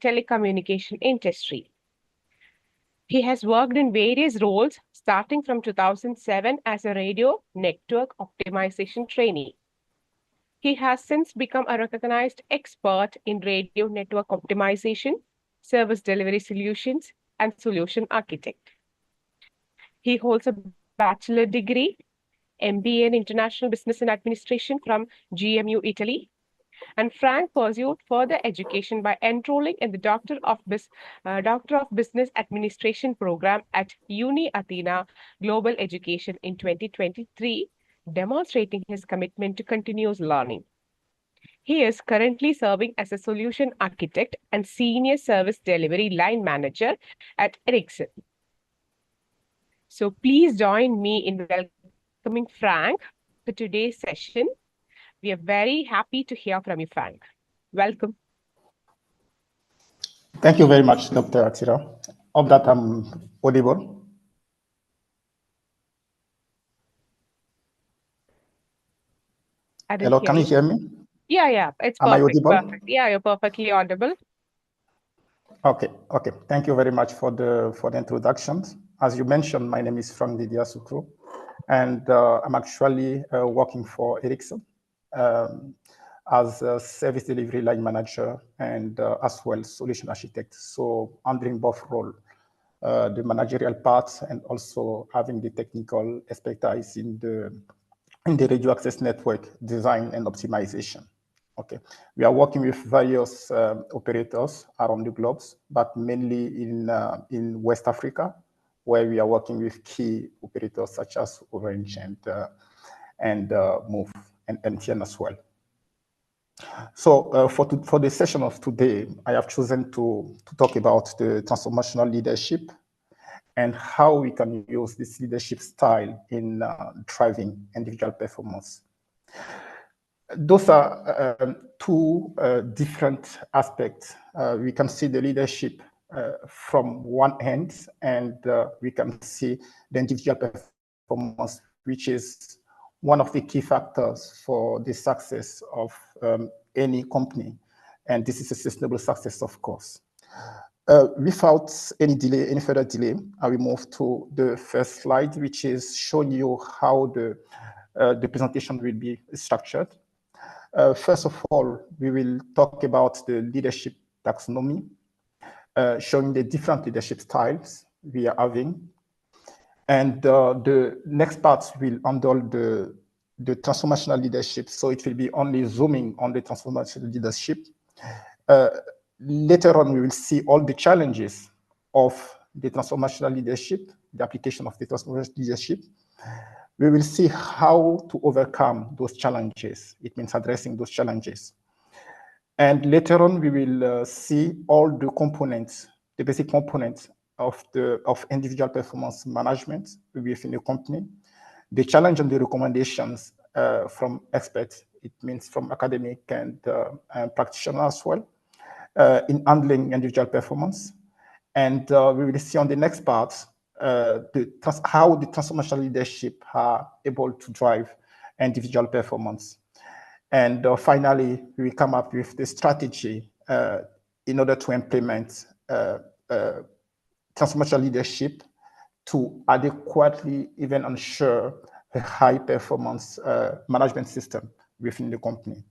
telecommunication industry. He has worked in various roles, starting from 2007 as a radio network optimization trainee. He has since become a recognized expert in radio network optimization, service delivery solutions, and solution architect. He holds a bachelor degree, MBA in International Business and Administration from GMU, Italy. And Frank pursued further education by enrolling in the Doctor of Business Administration program at UniAthena Global Education in 2023, demonstrating his commitment to continuous learning. He is currently serving as a solution architect and senior service delivery line manager at Ericsson. So please join me in welcoming Frank to today's session. We are very happy to hear from you, Frank. Welcome. Thank you very much, Dr. Atira. Hope that I'm audible. Hello, can you hear me? Yeah, it's perfect. Am I audible? Perfect. Yeah, you're perfectly audible. Okay. Thank you very much for the introductions. As you mentioned, my name is Frank Didier Sukru, and I'm actually working for Ericsson as a service delivery line manager and as well solution architect. So I'm doing both roles, the managerial part and also having the technical expertise in the radio access network design and optimization. Okay, we are working with various operators around the globe, but mainly in West Africa, where we are working with key operators such as Orange and Move and MTN as well. So for the session of today, I have chosen to talk about the transformational leadership and how we can use this leadership style in driving individual performance. Those are two different aspects. We can see the leadership from one end, and we can see the individual performance, which is one of the key factors for the success of any company. And this is a sustainable success, of course. Without any further delay, I will move to the first slide, which is showing you how the presentation will be structured. First of all, we will talk about the leadership taxonomy, showing the different leadership styles we are having. And the next part will handle the transformational leadership. So it will be only zooming on the transformational leadership. Later on, we will see all the challenges of the transformational leadership, the application of the transformational leadership. We will see how to overcome those challenges. It means addressing those challenges. And later on, we will see all the components, the basic components of individual performance management within a company, the challenge and the recommendations from experts. It means from academic and practitioners as well in handling individual performance. And we will see on the next part how the transformational leadership are able to drive individual performance. And finally, we will come up with the strategy in order to implement transformational leadership to adequately even ensure a high performance management system within the company.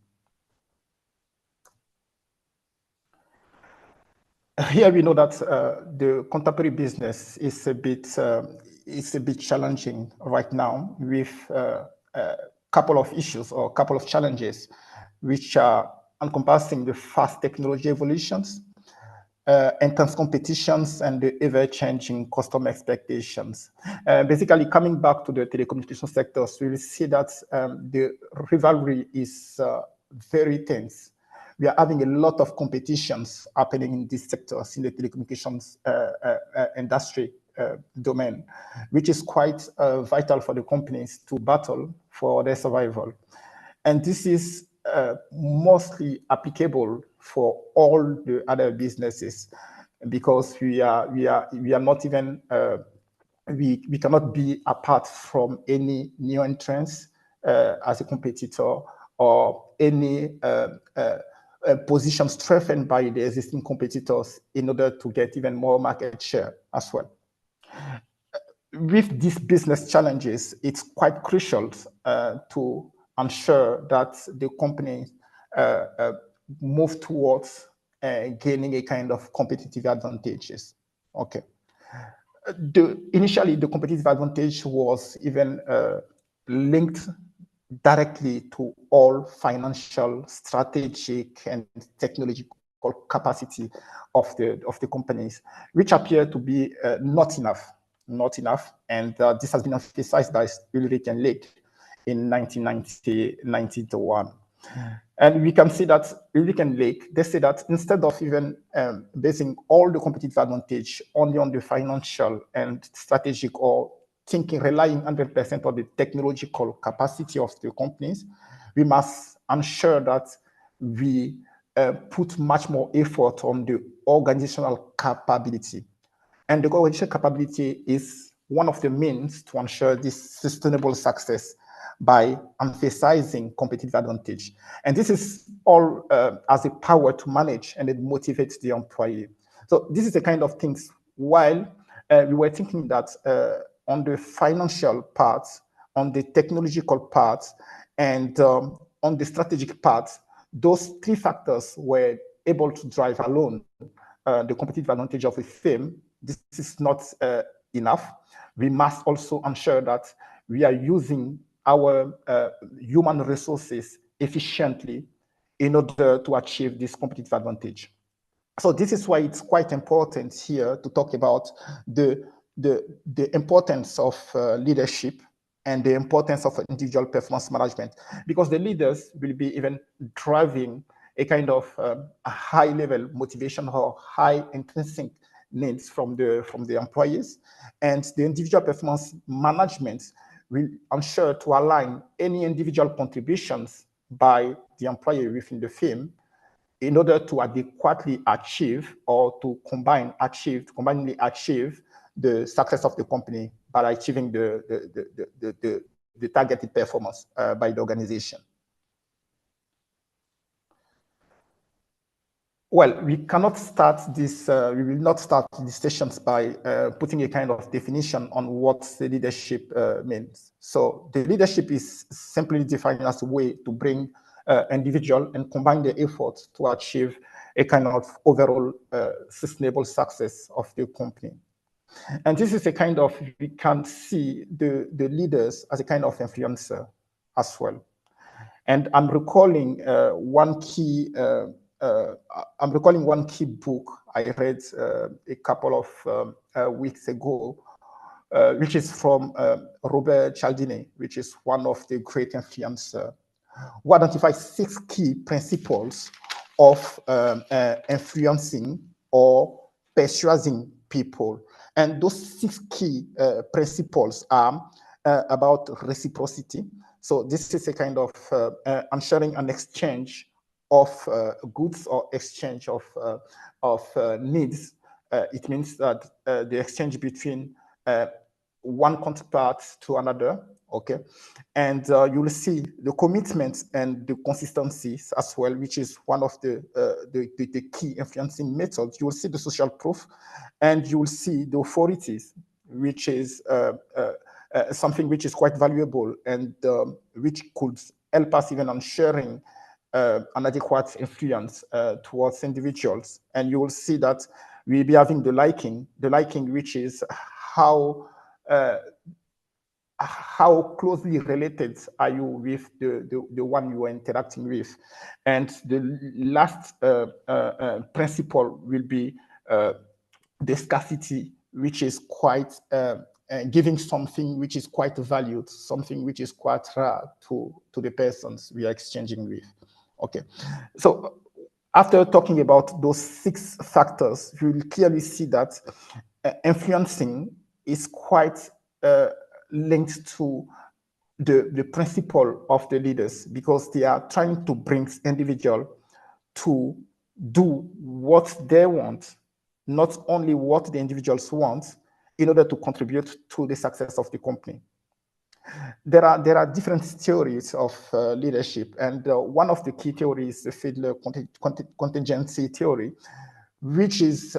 Here we know that the contemporary business is a bit challenging right now with a couple of issues or a couple of challenges which are encompassing the fast technology evolutions, intense competitions, and the ever-changing customer expectations. Basically, coming back to the telecommunication sectors, we will see that the rivalry is very tense. We are having a lot of competitions happening in these sectors, in the telecommunications industry domain, which is quite vital for the companies to battle for their survival. And this is mostly applicable for all the other businesses, because we cannot be apart from any new entrants as a competitor or any position strengthened by the existing competitors in order to get even more market share as well. With these business challenges, it's quite crucial to ensure that the company move towards gaining a kind of competitive advantages. Okay. Initially, the competitive advantage was even linked directly to all financial, strategic, and technological capacity of the companies, which appear to be not enough, and this has been emphasized by Ulrich and Lake in 1991. And we can see that Ulrich and Lake, they say that instead of even basing all the competitive advantage only on the financial and strategic or relying 100% on the technological capacity of the companies, we must ensure that we put much more effort on the organizational capability. And the organizational capability is one of the means to ensure this sustainable success by emphasizing competitive advantage. And this is all as a power to manage, and it motivates the employee. So this is the kind of things, while we were thinking that on the financial part, on the technological part, and on the strategic part, those three factors were able to drive alone the competitive advantage of a firm. This is not enough. We must also ensure that we are using our human resources efficiently in order to achieve this competitive advantage. So this is why it's quite important here to talk about the importance of leadership and the importance of individual performance management, because the leaders will be even driving a kind of a high level motivation or high intrinsic needs from the employees, and the individual performance management will ensure to align any individual contributions by the employee within the firm in order to adequately achieve or to combinedly achieve the success of the company by achieving the targeted performance by the organization. Well, we cannot start this, we will not start these sessions by putting a kind of definition on what the leadership means. So the leadership is simply defined as a way to bring individual and combine the efforts to achieve a kind of overall sustainable success of the company. And this is a kind of, we can see the leaders as a kind of influencer as well. And I'm recalling one key book I read a couple of weeks ago, which is from Robert Cialdini, which is one of the great influencers, who identifies 6 key principles of influencing or persuading people. And those 6 key principles are about reciprocity. So this is a kind of ensuring an exchange of goods or exchange of needs. It means that the exchange between one counterpart to another, okay? And you will see the commitment and the consistencies as well, which is one of the key influencing methods. You will see the social proof, and you will see the authorities, which is something which is quite valuable and which could help us even on sharing an adequate influence towards individuals. And you will see that we'll be having the liking, which is how closely related are you with the one you are interacting with. And the last principle will be the scarcity, which is quite giving something which is quite valued, something which is quite rare to the persons we are exchanging with. Okay, so after talking about those 6 factors, you will clearly see that influencing is quite linked to the principle of the leaders, because they are trying to bring individuals to do what they want, not only what the individuals want, in order to contribute to the success of the company. There are different theories of leadership, and one of the key theories is the Fiedler contingency theory, which is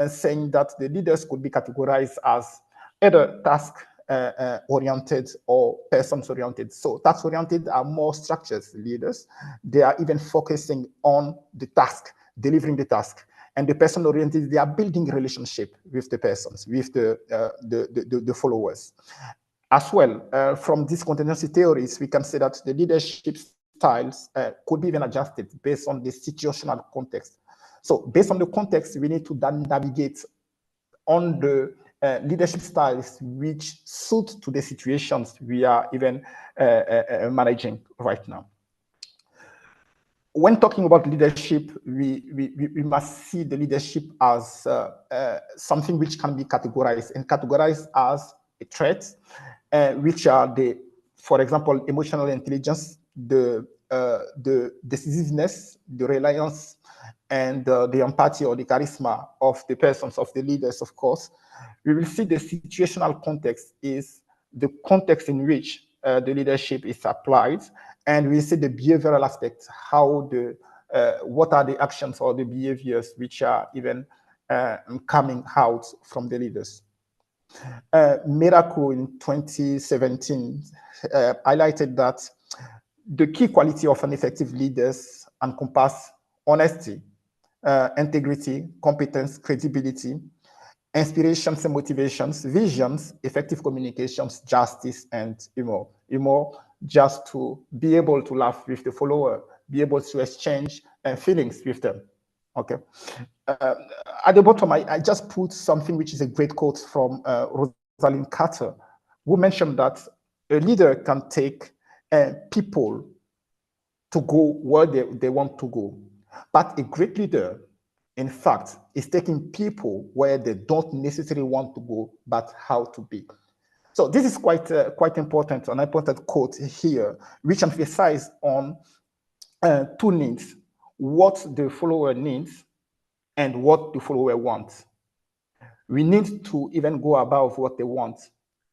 saying that the leaders could be categorized as either task-oriented or persons-oriented. So task-oriented are more structured leaders. They are even focusing on the task, delivering the task. And the person-oriented, they are building relationship with the persons, with the followers. As well, from these contingency theories, we can say that the leadership styles could be even adjusted based on the situational context. So based on the context, we need to then navigate on the leadership styles which suit to the situations we are even managing right now. When talking about leadership, we must see the leadership as something which can be categorized as a threat, which are for example, emotional intelligence, the decisiveness, the reliance, and the empathy or the charisma of the persons, of the leaders, of course. We will see the situational context is the context in which the leadership is applied, and we see the behavioral aspects, what are the actions or the behaviors which are even coming out from the leaders. Miracle in 2017 highlighted that the key quality of an effective leader encompass honesty, integrity, competence, credibility, inspirations and motivations, visions, effective communications, justice, and humor. Humor, just to be able to laugh with the follower, be able to exchange feelings with them. Okay. At the bottom, I just put something which is a great quote from Rosalind Carter, who mentioned that a leader can take people to go where they want to go. But a great leader, in fact, is taking people where they don't necessarily want to go, but how to be. So this is quite important, an important quote here, which emphasizes on two needs: what the follower needs and what the follower wants. We need to even go above what they want.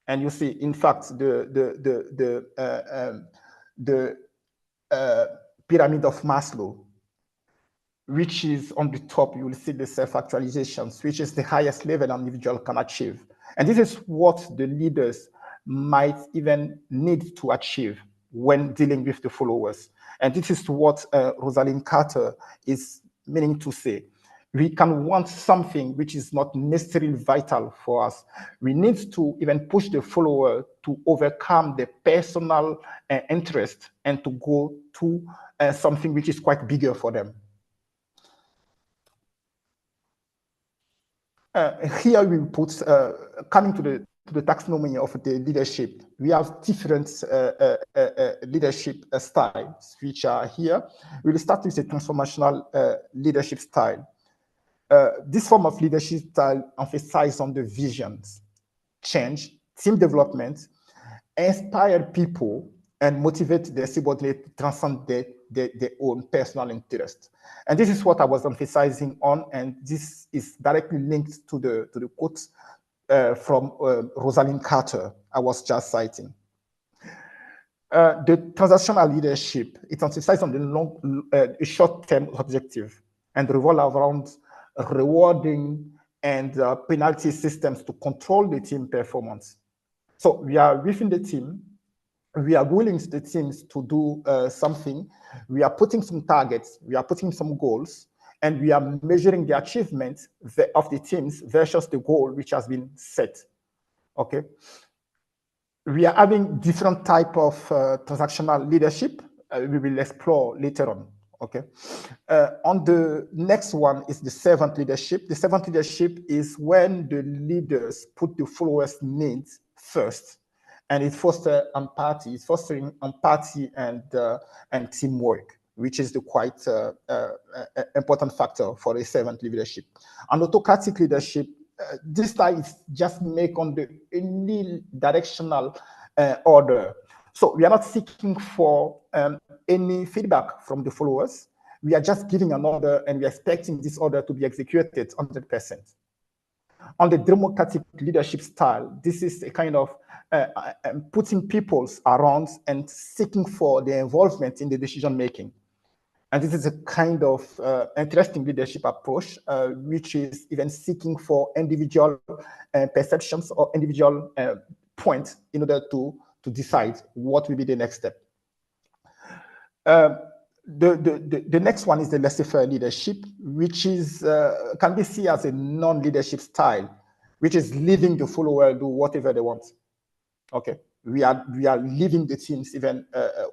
And you see, in fact, the pyramid of Maslow, which is on the top, you will see the self-actualizations, which is the highest level an individual can achieve. And this is what the leaders might even need to achieve when dealing with the followers. And this is what Rosalind Carter is meaning to say. We can want something which is not necessarily vital for us. We need to even push the follower to overcome the personal interest and to go to something which is quite bigger for them. Here we put, coming to the taxonomy of the leadership, we have different leadership styles, which are here. We will start with the transformational leadership style. This form of leadership style emphasizes on the visions, change, team development, inspire people, and motivate their subordinate to transcend their own personal interest. And this is what I was emphasizing on, and this is directly linked to the quote from Rosalind Carter I was just citing. The transactional leadership, it emphasizes on the short-term objective and revolve around rewarding and penalty systems to control the team performance. So we are within the team, we are willing the teams to do something, we are putting some targets, we are putting some goals, and we are measuring the achievement of the teams versus the goal which has been set, okay? We are having different type of transactional leadership. We will explore later on, okay? On the next one is the servant leadership. The servant leadership is when the leaders put the followers' needs first, and it fosters empathy. It's fostering empathy and teamwork, which is the quite important factor for a servant leadership. An autocratic leadership, this time is just make on the any directional order. So we are not seeking for any feedback from the followers. We are just giving an order and we are expecting this order to be executed 100%. On the democratic leadership style, this is a kind of putting peoples around and seeking for their involvement in the decision making. And this is a kind of interesting leadership approach, which is even seeking for individual perceptions or individual points in order to decide what will be the next step. The next one is the laissez-faire leadership, which is can be seen as a non-leadership style, which is leaving the follower do whatever they want. Okay, we are leaving the teams even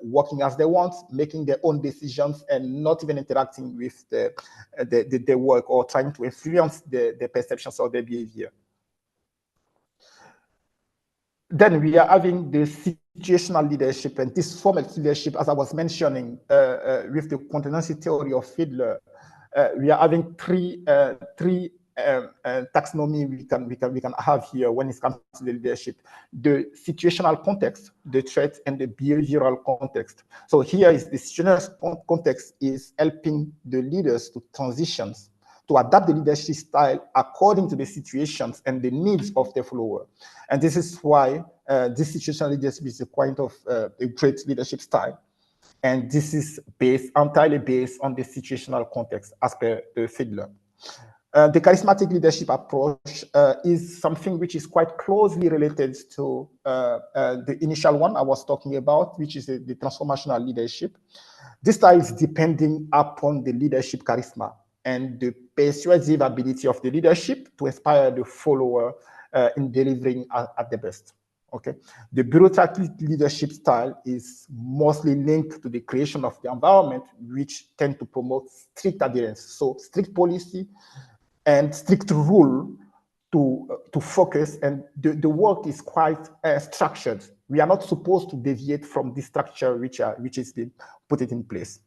working as they want, making their own decisions, and not even interacting with the work or trying to influence the perceptions or their behavior. Then we are having the situational leadership, and this formal leadership, as I was mentioning, with the contingency theory of Fiedler, we are having three taxonomy we can have here when it comes to the leadership: the situational context, the threat, and the behavioral context. So here is the situational context is helping the leaders to transitions, to adapt the leadership style according to the situations and the needs of the follower. And this is why this situational leadership is a kind of a great leadership style. And this is entirely based on the situational context as per Fiedler. The charismatic leadership approach is something which is quite closely related to the initial one I was talking about, which is the transformational leadership. This style is depending upon the leadership charisma and the persuasive ability of the leadership to inspire the follower in delivering at the best. Okay, the bureaucratic leadership style is mostly linked to the creation of the environment, which tend to promote strict adherence. So strict policy and strict rule to focus, and the work is quite structured. We are not supposed to deviate from the structure which is being put in place.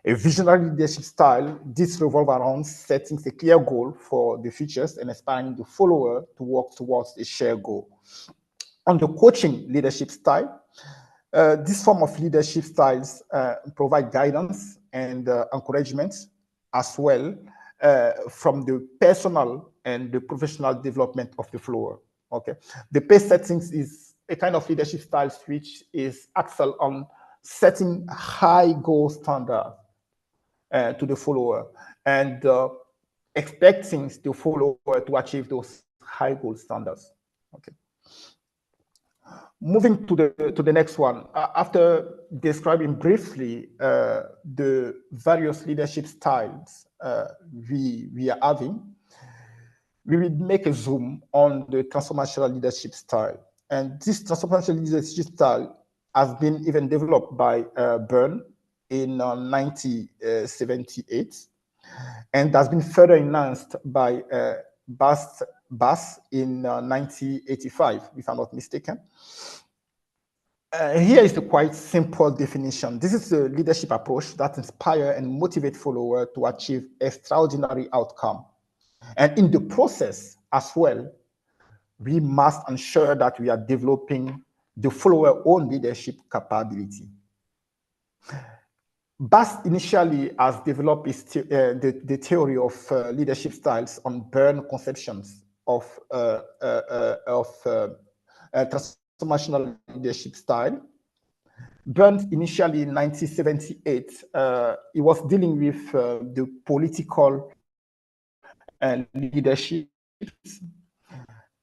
A visionary leadership style, this revolves around setting a clear goal for the futures and inspiring the follower to work towards a shared goal. On the coaching leadership style, this form of leadership styles provide guidance and encouragement as well from the personal and the professional development of the follower. Okay, the pace settings is a kind of leadership styles which is excel on setting high goal standards to the follower and expecting the follower to achieve those high goal standards. Okay. Moving to the next one, after describing briefly the various leadership styles we are having, we will make a zoom on the transformational leadership style. And this transformational leadership style has been even developed by Byrne in 1978 and has been further enhanced by Bass in 1985, if I'm not mistaken. Here is the quite simple definition. This is a leadership approach that inspires and motivates followers to achieve extraordinary outcome. And in the process as well, we must ensure that we are developing the follower own leadership capability. Bass initially has developed the theory of leadership styles on Byrne conceptions of transformational leadership style. Byrne initially in 1978, he was dealing with the political leadership,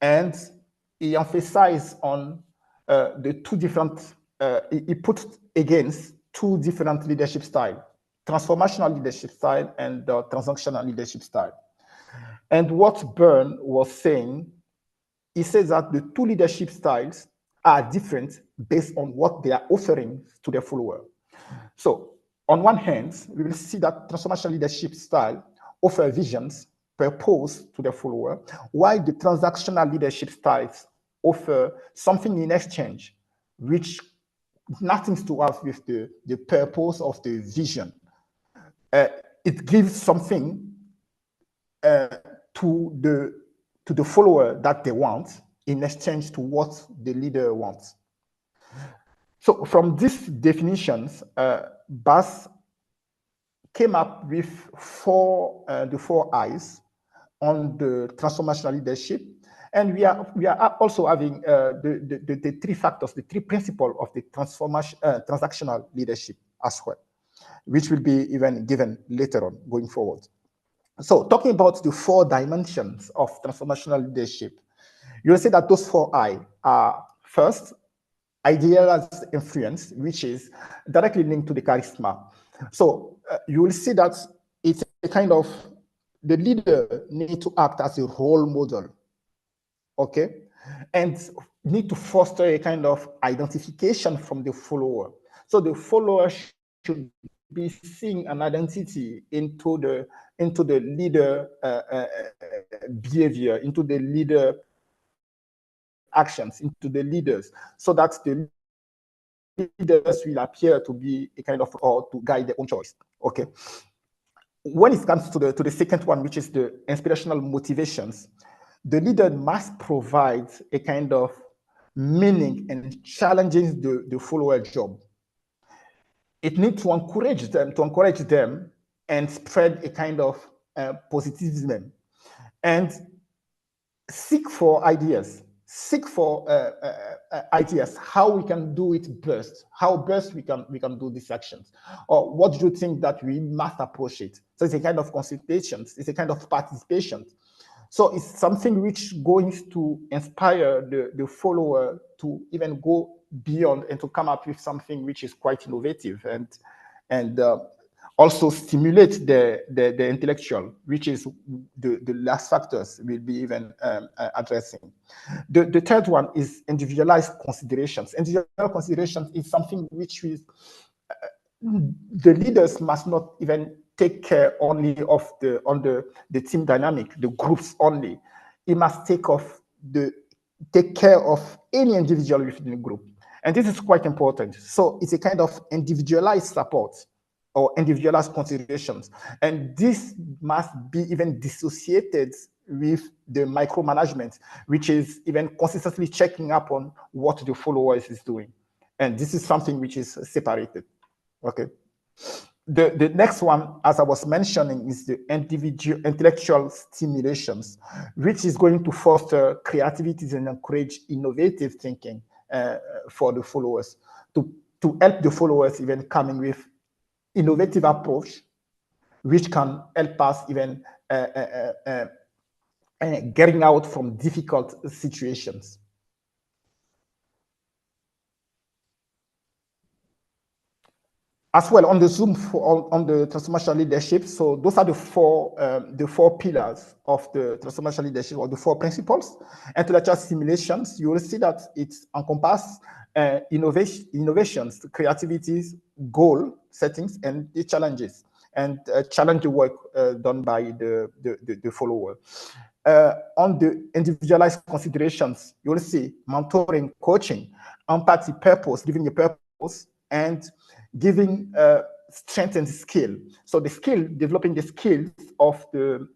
and he emphasized on the two different, he put against two different leadership styles, transformational leadership style and transactional leadership style. And what Byrne was saying, he says that the two leadership styles are different based on what they are offering to their follower. So on one hand, we will see that transformational leadership style offer visions, purpose to their follower, while the transactional leadership styles offer something in exchange, which nothing to have with the purpose of the vision. It gives something to the follower that they want in exchange to what the leader wants. So from these definitions, Bass came up with the four I's on the transformational leadership. And we are also having the three factors, the three principles of the transactional leadership as well, which will be even given later on going forward. So talking about the 4 dimensions of transformational leadership, you'll see that those 4 I are first, idealized influence, which is directly linked to the charisma. So you will see that it's a kind of, the leader need to act as a role model, okay? And need to foster a kind of identification from the follower. So the follower should be seeing an identity into the leader behavior, into the leader actions, into the leaders, so that the leaders will appear to be a kind of, or to guide their own choice. Okay. When it comes to the second one, which is the inspirational motivations, the leader must provide a kind of meaning and challenging the follower job. It needs to encourage them and spread a kind of positivism, and seek for ideas how we can do it best, how best we can do these actions, or what do you think that we must approach it. So it's a kind of consultation, it's a kind of participation. So it's something which going to inspire the follower to even go beyond and to come up with something which is quite innovative, and also stimulate the intellectual, which is the last factors we'll be even addressing. The third one is individualized considerations. Individual considerations is something which is, the leaders must not even take care only of the team dynamic, the groups only. It must take care of any individual within the group. And this is quite important. So it's a kind of individualized support or individualized considerations. And this must be even dissociated with the micromanagement, which is even consistently checking up on what the followers is doing. And this is something which is separated. Okay. The next one, as I was mentioning, is the intellectual stimulations, which is going to foster creativity and encourage innovative thinking for the followers, to help the followers even coming with innovative approach, which can help us even getting out from difficult situations. As well, on the Zoom on the transformational leadership, so those are the four pillars of the transformational leadership, or the 4 principles. Intellectual stimulations, you will see that it encompasses innovations, creativities, goal settings, and the challenges, and challenge the work done by the follower. On the individualized considerations, you will see mentoring, coaching, empathy, purpose, giving a purpose, and giving strength and skill. So the skill, developing the skills of the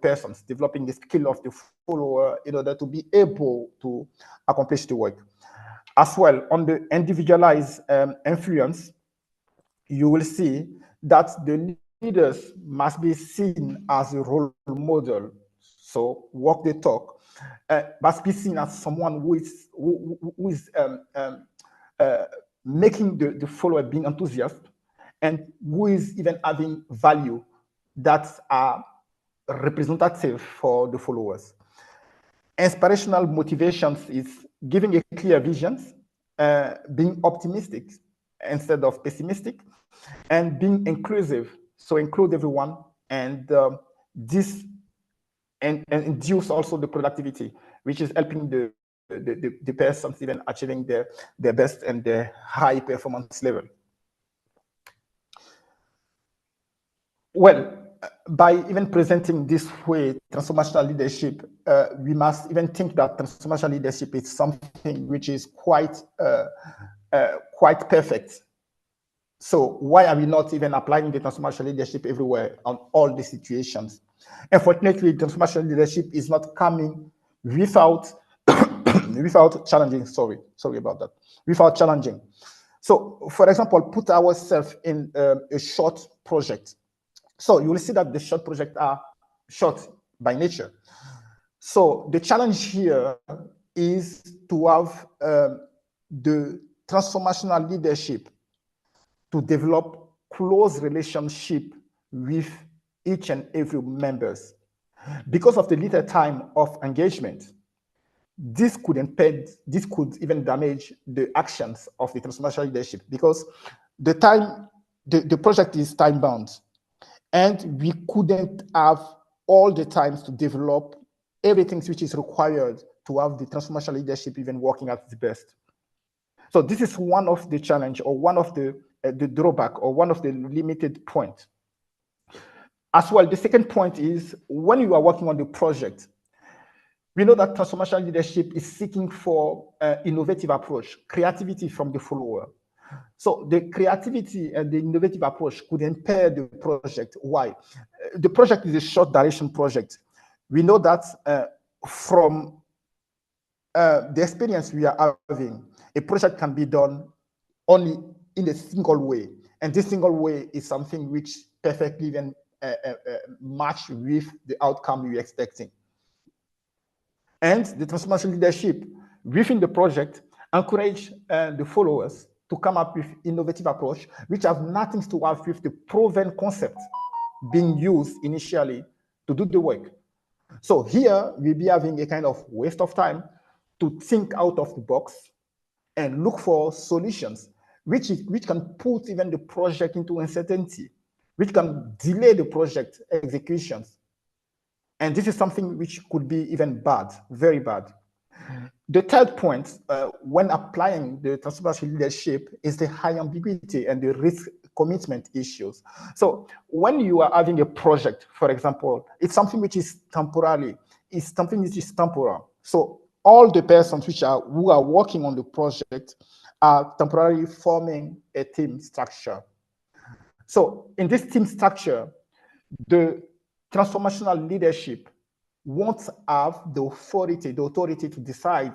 persons, developing the skill of the follower in order to be able to accomplish the work. As well, on the individualized influence, you will see that the leaders must be seen as a role model. So walk the talk, must be seen as someone who is making the follower being enthusiastic, and who is even having value that are representative for the followers. Inspirational motivations is giving a clear vision, being optimistic instead of pessimistic, and being inclusive. So include everyone, and this and induce also the productivity, which is helping the persons even achieving their best and their high performance level. Well, by even presenting this way, transformational leadership, we must even think that transformational leadership is something which is quite perfect. So why are we not even applying the transformational leadership everywhere on all the situations? Unfortunately, transformational leadership is not coming without without challenging. Sorry about that. Without challenging. So, for example, put ourselves in a short project. So you will see that the short projects are short by nature. So the challenge here is to have the transformational leadership to develop close relationship with each and every members. Because of the little time of engagement, this could even damage the actions of the transformational leadership, because the project is time bound, and we couldn't have all the times to develop everything which is required to have the transformational leadership even working at its best. So this is one of the challenge, or one of the drawback, or one of the limited points. As well, the second point is, when you are working on the project, we know that transformational leadership is seeking for innovative approach, creativity from the follower. So the creativity and the innovative approach could impair the project. Why? The project is a short duration project. We know that from the experience we are having, a project can be done only in a single way. And this single way is something which perfectly even match with the outcome we're expecting. And the transformational leadership within the project encourage the followers to come up with innovative approach, which have nothing to do with the proven concept being used initially to do the work. So here we'll be having a kind of waste of time to think out of the box and look for solutions which can put even the project into uncertainty, which can delay the project executions. And this is something which could be even bad, very bad. The third point, when applying the transformational leadership, is the high ambiguity and the risk commitment issues. So when you are having a project, for example, it's something which is temporary, it's something which is temporal. So all the persons who are working on the project are temporarily forming a team structure. So in this team structure, the transformational leadership won't have the authority to decide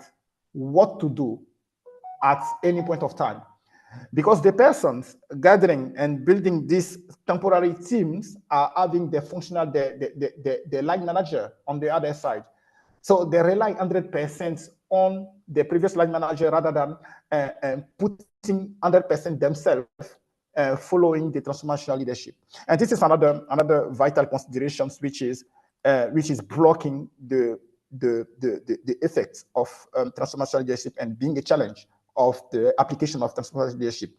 what to do at any point of time, because the persons gathering and building these temporary teams are having the line manager on the other side. So they rely 100% on the previous line manager rather than putting 100% themselves following the transformational leadership. And this is another vital considerations which is blocking the effects of transformational leadership and being a challenge of the application of transformational leadership.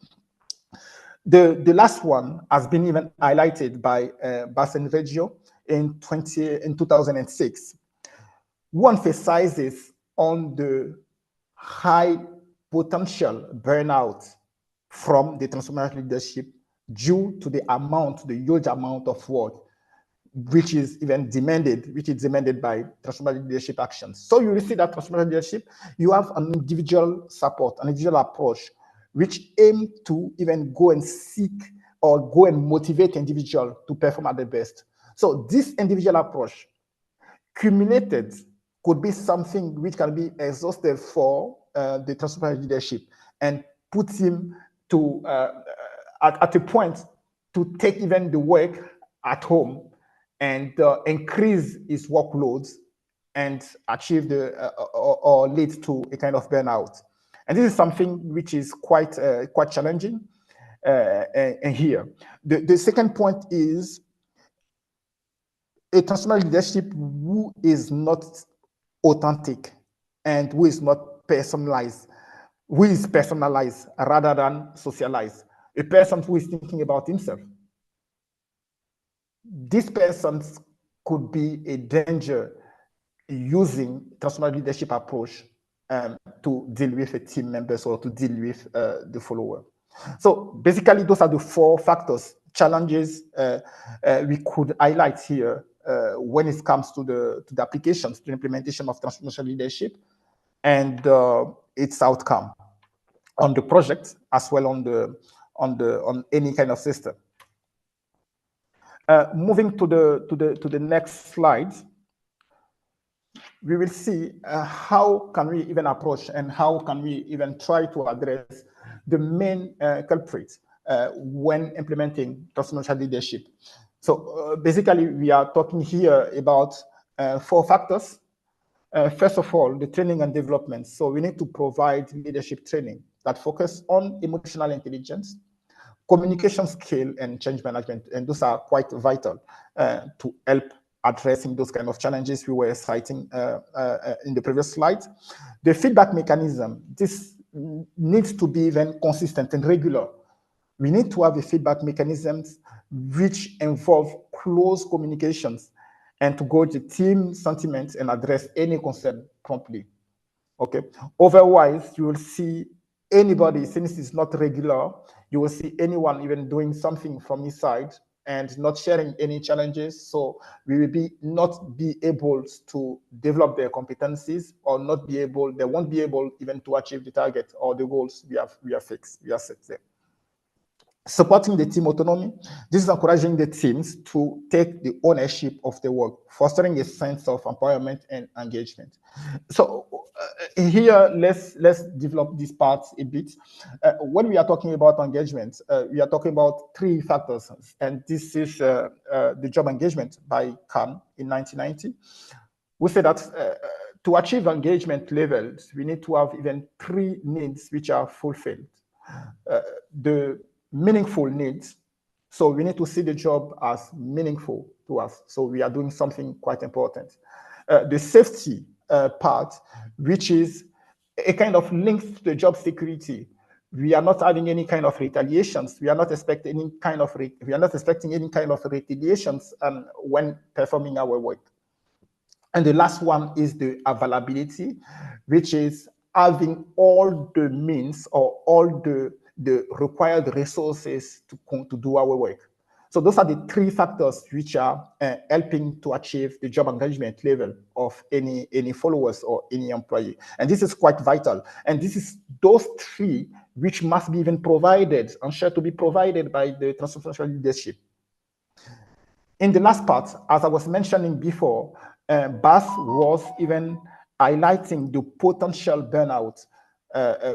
The last one has been even highlighted by Rendezvous in 2006, who emphasizes on the high potential burnout from the transformational leadership due to the huge amount of work which is demanded by transformational leadership actions. So you will see that transformational leadership, you have an individual support, an individual approach, which aim to even go and seek or go and motivate the individual to perform at their best. So this individual approach, cumulated, could be something which can be exhaustive for the transformational leadership and put him to at a point to take even the work at home and increase his workloads and achieve or lead to a kind of burnout. And this is something which is quite challenging here. The second point is a transformational leadership who is not authentic and who is not personalized, who is personalized rather than socialized. A person who is thinking about himself. These persons could be a danger using transformational leadership approach to deal with a team members or to deal with the follower. So basically, those are the four factors, challenges we could highlight here when it comes to the applications, to the implementation of transformational leadership and its outcome on the project as well on any kind of system. Moving to the next slide, we will see how can we even approach and how can we even try to address the main culprits when implementing transformational leadership. So basically, we are talking here about 4 factors. First of all, the training and development. So we need to provide leadership training that focus on emotional intelligence, communication skill, and change management. And those are quite vital to help addressing those kind of challenges we were citing in the previous slide. The feedback mechanism, this needs to be even consistent and regular. We need to have a feedback mechanisms which involve close communications and to gauge the team sentiments and address any concern promptly. Okay. Otherwise, you will see anybody, since it's not regular, you will see anyone even doing something from his side and not sharing any challenges. So we will not be able to develop their competencies, or they won't be able even to achieve the target or the goals we have set there. Supporting the team autonomy. This is encouraging the teams to take the ownership of the work, fostering a sense of empowerment and engagement. So here, let's develop this part a bit. When we are talking about engagement, we are talking about 3 factors, and this is the job engagement by Kahn in 1990. We say that to achieve engagement levels, we need to have even 3 needs which are fulfilled. The meaningful needs. So we need to see the job as meaningful to us. So we are doing something quite important. The safety part, which is a kind of link to the job security. We are not having any kind of retaliations. We are not expecting any kind of retaliations when performing our work. And the last one is the availability, which is having all the means or all the required resources to do our work. So those are the 3 factors which are helping to achieve the job engagement level of any followers or any employee. And this is quite vital. And this is those 3 which must be even provided and shared to be provided by the transformational leadership. In the last part, as I was mentioning before, Bas was even highlighting the potential burnout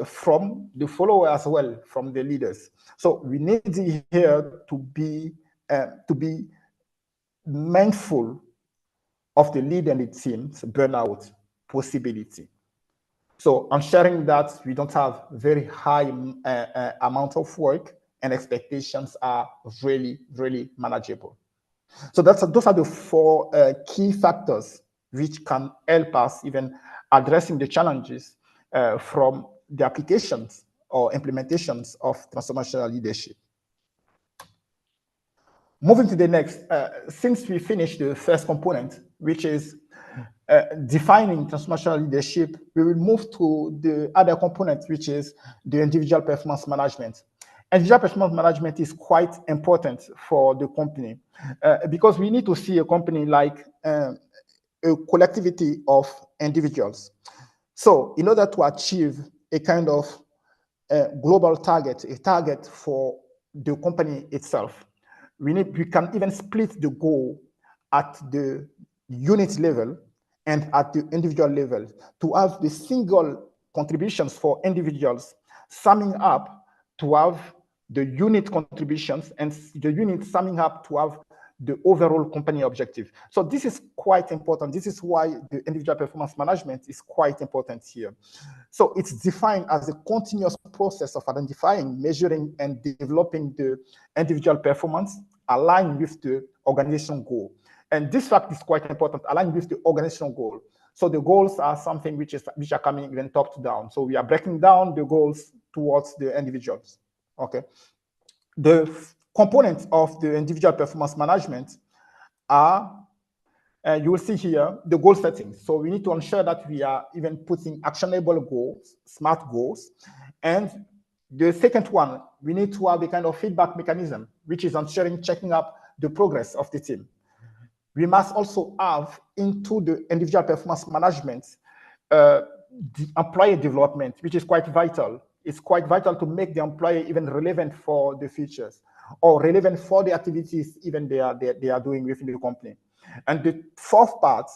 from the follower as well, from the leaders. So we need here to be mindful of the leader and the team's burnout possibility. So I'm sharing that we don't have very high amount of work, and expectations are really, really manageable. So those are the 4 key factors which can help us even addressing the challenges from the applications or implementations of transformational leadership. Moving to the next, since we finished the first component, which is defining transformational leadership, we will move to the other component, which is the individual performance management. Individual performance management is quite important for the company because we need to see a company like a collectivity of individuals. So in order to achieve a kind of global target, a target for the company itself, we can even split the goal at the unit level and at the individual level to have the single contributions for individuals summing up to have the unit contributions, and the unit summing up to have the overall company objective. So this is quite important. This is why the individual performance management is quite important here. So it's defined as a continuous process of identifying, measuring, and developing the individual performance aligned with the organizational goal. And this fact is quite important, aligned with the organizational goal. So the goals are something which are coming even top to down. So we are breaking down the goals towards the individuals. Okay. The components of the individual performance management are, you will see here, the goal settings. So we need to ensure that we are even putting actionable goals, SMART goals. And the second one, we need to have a kind of feedback mechanism, which is ensuring checking up the progress of the team. We must also have into the individual performance management the employee development, which is quite vital. It's quite vital to make the employee even relevant for the futures or relevant for the activities even they are doing within the company. And the 4th part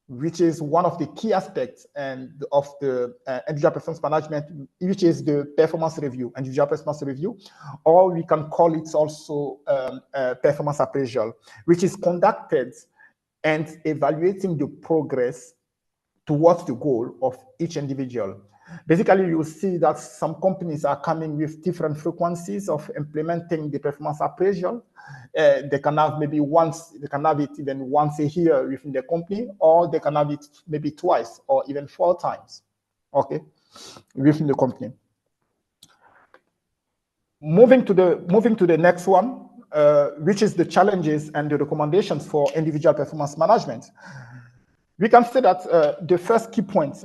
which is one of the key aspects and of the individual performance management, which is the performance review, individual performance review, or we can call it also performance appraisal, which is conducted and evaluating the progress towards the goal of each individual. Basically, you'll see that some companies are coming with different frequencies of implementing the performance appraisal. They can have maybe they can have it even once a year within the company, or they can have it maybe twice or even 4 times, okay, within the company. Moving to the next one, which is the challenges and the recommendations for individual performance management. We can say that the first key point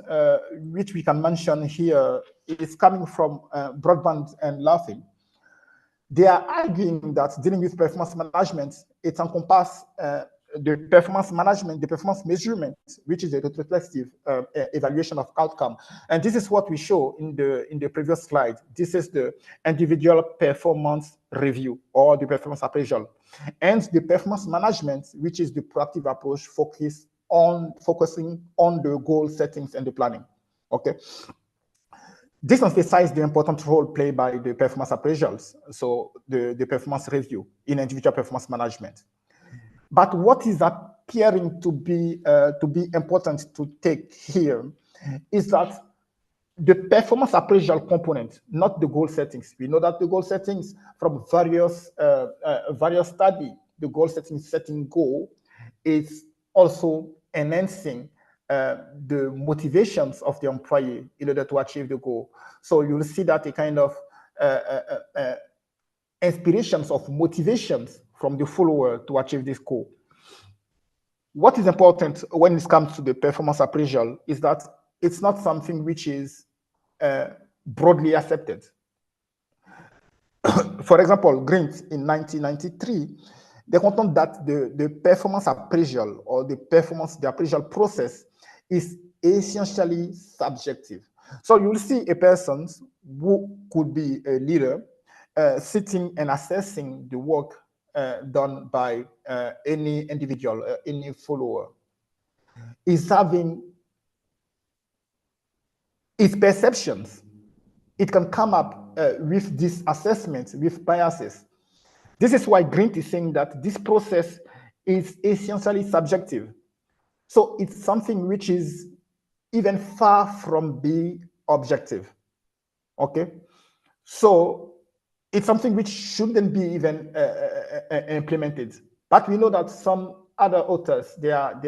which we can mention here is coming from Broadband and Laughing. They are arguing that dealing with performance management, it encompasses the performance management, the performance measurement, which is a retrospective evaluation of outcome. And this is what we show in the previous slide. This is the individual performance review or the performance appraisal. And the performance management, which is the proactive approach focusing on the goal settings and the planning, okay? This emphasizes the important role played by the performance appraisals, so the performance review in individual performance management. But what is appearing to be important to take here is that the performance appraisal component, not the goal settings. We know that the goal settings from various studies, the goal setting goal is also enhancing the motivations of the employee in order to achieve the goal. So you'll see that a kind of inspirations of motivations from the follower to achieve this goal. What is important when it comes to the performance appraisal is that it's not something which is broadly accepted. For example, Grint in 1993, they contend that the performance appraisal or the appraisal process is essentially subjective. So you'll see a person who could be a leader sitting and assessing the work done by any individual, any follower, is having its perceptions. It can come up with this assessment, with biases. This is why Grint is saying that this process is essentially subjective. So it's something which is even far from being objective, okay? So it's something which shouldn't be even implemented. But we know that some other authors, they are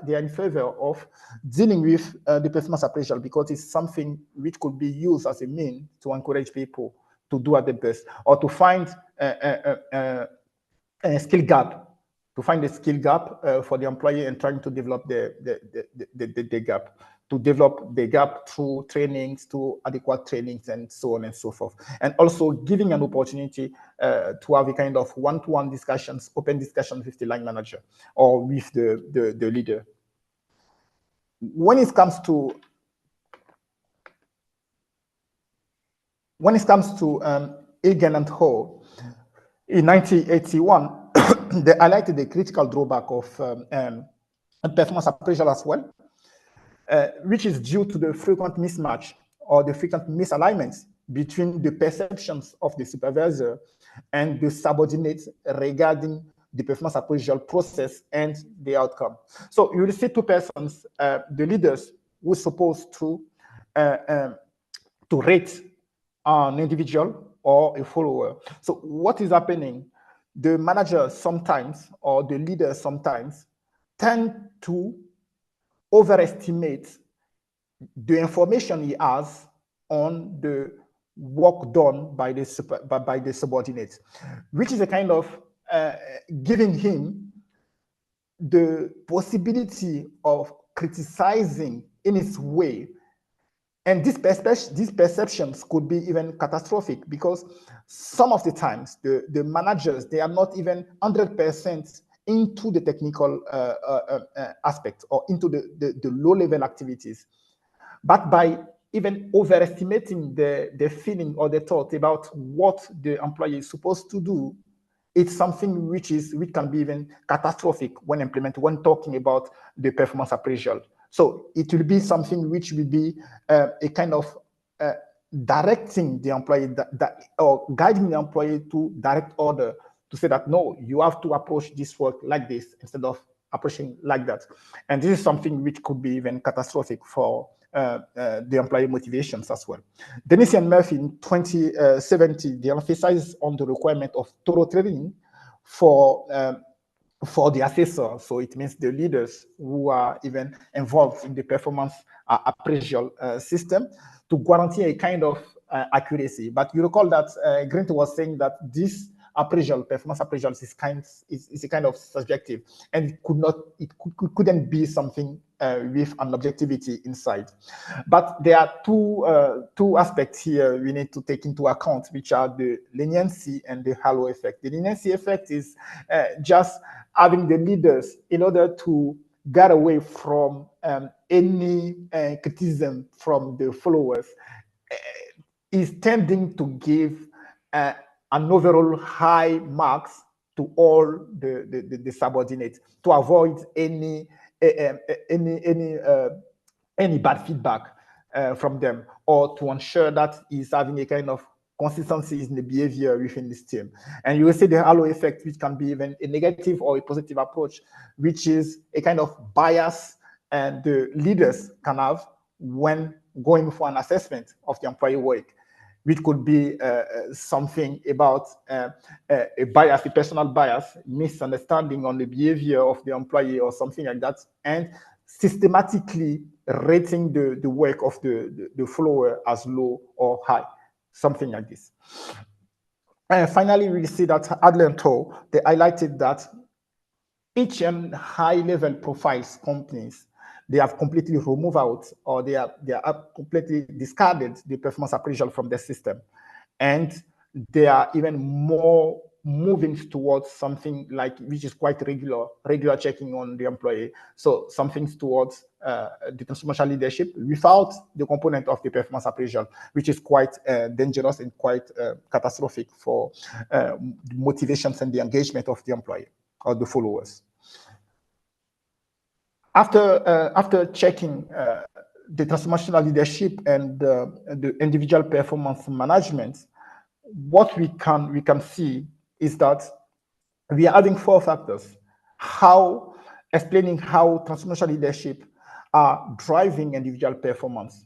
in favor of dealing with the performance appraisal because it's something which could be used as a means to encourage people to do at the best or to find a skill gap, for the employee and trying to develop the gap, to develop the gap through trainings, through adequate trainings, and so on and so forth. And also giving an opportunity to have a kind of one-to-one discussions, open discussions with the line manager or with the leader. When it comes to Egan and Ho, in 1981, they highlighted the critical drawback of performance appraisal as well, which is due to the frequent mismatch or the frequent misalignments between the perceptions of the supervisor and the subordinates regarding the performance appraisal process and the outcome. So you will see two persons, the leaders who are supposed to rate an individual or a follower. So what is happening? The manager sometimes, or the leader sometimes, tend to overestimate the information he has on the work done by the subordinates, which is a kind of giving him the possibility of criticizing in his way. And these perceptions could be even catastrophic because some of the times the managers, they are not even 100% into the technical aspect or into the low-level activities. But by even overestimating the feeling or the thought about what the employee is supposed to do, it's something which can be even catastrophic when implemented, when talking about the performance appraisal. So it will be something which will be a kind of directing the employee or guiding the employee to direct order to say that, no, you have to approach this work like this instead of approaching like that. And this is something which could be even catastrophic for the employee motivations as well. Dennis and Murphy in 2017, they emphasized on the requirement of thorough training for the assessor. So it means the leaders who are even involved in the performance appraisal system to guarantee a kind of accuracy. But you recall that Grant was saying that this performance appraisal is a kind of subjective, and couldn't be something with an objectivity inside. But there are two aspects here we need to take into account, which are the leniency and the halo effect. The leniency effect is just having the leaders, in order to get away from any criticism from the followers, is tending to give an overall high marks to all the subordinates, to avoid any bad feedback from them, or to ensure that he's having a kind of consistency in the behavior within this team. And you will see the halo effect, which can be even a negative or a positive approach, which is a kind of bias and the leaders can have when going for an assessment of the employee work, which could be something about a bias, a personal bias, misunderstanding on the behavior of the employee or something like that, and systematically rating the work of the follower as low or high, something like this. And finally, we see that Adler and Tow, they highlighted that each high-level profiles companies, they have completely removed out, or they have completely discarded the performance appraisal from their system. And they are even more moving towards something like, which is quite regular checking on the employee. So something towards the transformational leadership without the component of the performance appraisal, which is quite dangerous and quite catastrophic for the motivations and the engagement of the employee or the followers. After checking the transformational leadership and the individual performance management, what we can see is that we are having 4 factors, explaining how transformational leadership are driving individual performance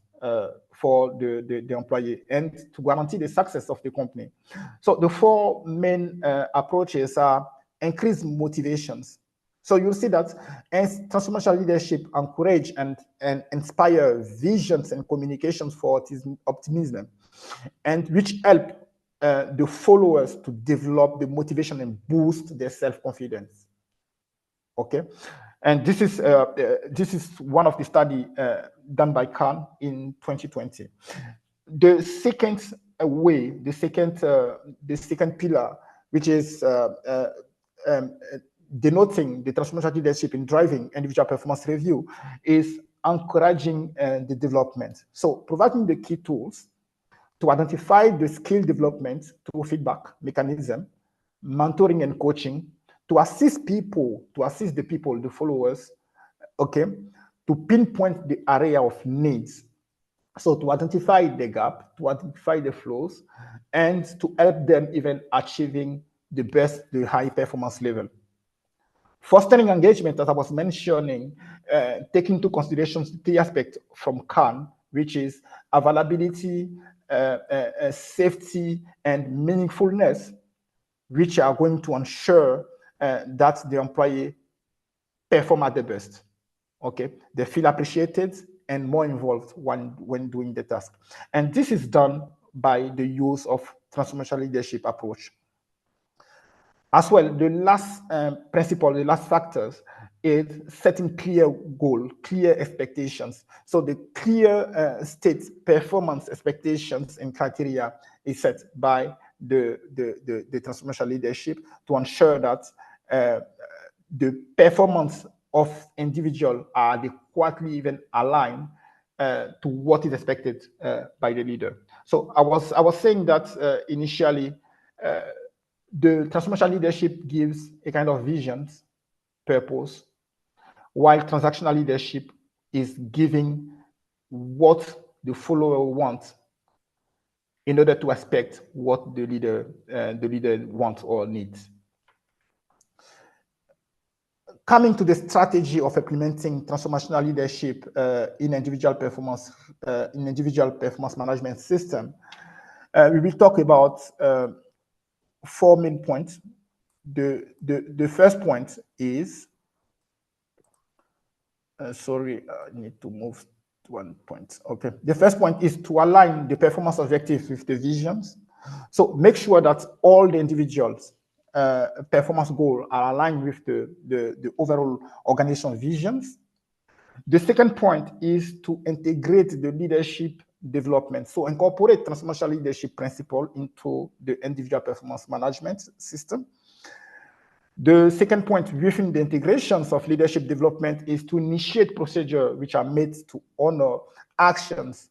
for the employee and to guarantee the success of the company. So the 4 main approaches are increased motivations. So you'll see that as transformational leadership encourage and inspire visions and communications for optimism, and which help the followers to develop the motivation and boost their self-confidence. Okay, and this is one of the study done by Khan in 2020. The second way, the second pillar, which is denoting the transformational leadership in driving individual performance review, is encouraging the development. So providing the key tools to identify the skill development through feedback mechanism, mentoring and coaching, to assist the people, the followers, okay, to pinpoint the area of needs. So to identify the gap, to identify the flows, and to help them even achieving the high performance level. Fostering engagement, as I was mentioning, taking into consideration the aspect from Khan, which is availability, safety, and meaningfulness, which are going to ensure that the employee perform at the best. Okay, they feel appreciated and more involved when doing the task. And this is done by the use of transformational leadership approach. As well, the last principle, the last factors is setting clear goal, clear expectations. So the clear state performance expectations and criteria is set by the transformational leadership to ensure that the performance of individual are adequately even aligned to what is expected by the leader. So I was saying that initially The transformational leadership gives a kind of vision, purpose, while transactional leadership is giving what the follower wants in order to expect what the leader wants or needs. Coming to the strategy of implementing transformational leadership in individual performance management system, we will talk about 4 main points. The first point is, sorry, I need to move to 1 point. Okay, the first point is to align the performance objectives with the visions. So make sure that all the individuals' performance goals are aligned with the overall organization visions. The second point is to integrate the leadership development. So incorporate transformational leadership principle into the individual performance management system. The second point within the integrations of leadership development is to initiate procedures which are made to honor actions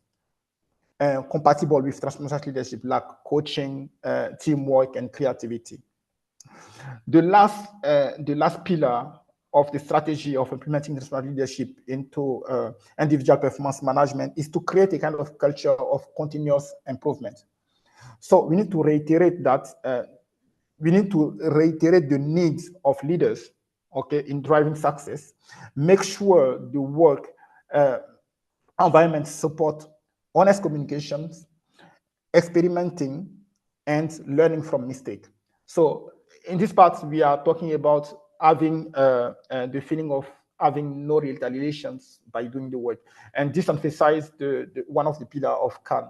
compatible with transformational leadership, like coaching, teamwork, and creativity. The last pillar of the strategy of implementing transformational leadership into individual performance management is to create a kind of culture of continuous improvement. So we need to reiterate that the needs of leaders, okay, in driving success. Make sure the work environment support honest communications, experimenting, and learning from mistake. So in this part, we are talking about having the feeling of having no retaliations by doing the work. And this emphasizes one of the pillars of CAN,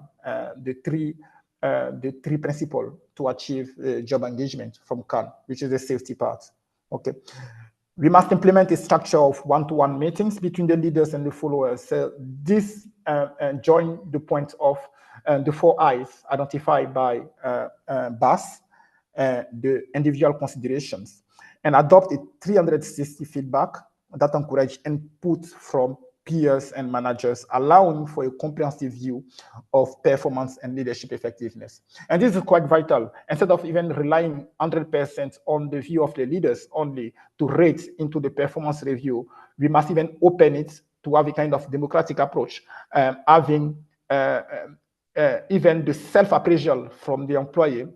the three principles to achieve job engagement from CAN, which is the safety part. Okay. We must implement a structure of one-to-one meetings between the leaders and the followers. So this join the point of the 4 I's identified by BAS, the individual considerations, and adopt a 360 feedback that encourage input from peers and managers, allowing for a comprehensive view of performance and leadership effectiveness. And this is quite vital. Instead of even relying 100% on the view of the leaders only to rate into the performance review, we must even open it to have a kind of democratic approach, having even the self-appraisal from the employee,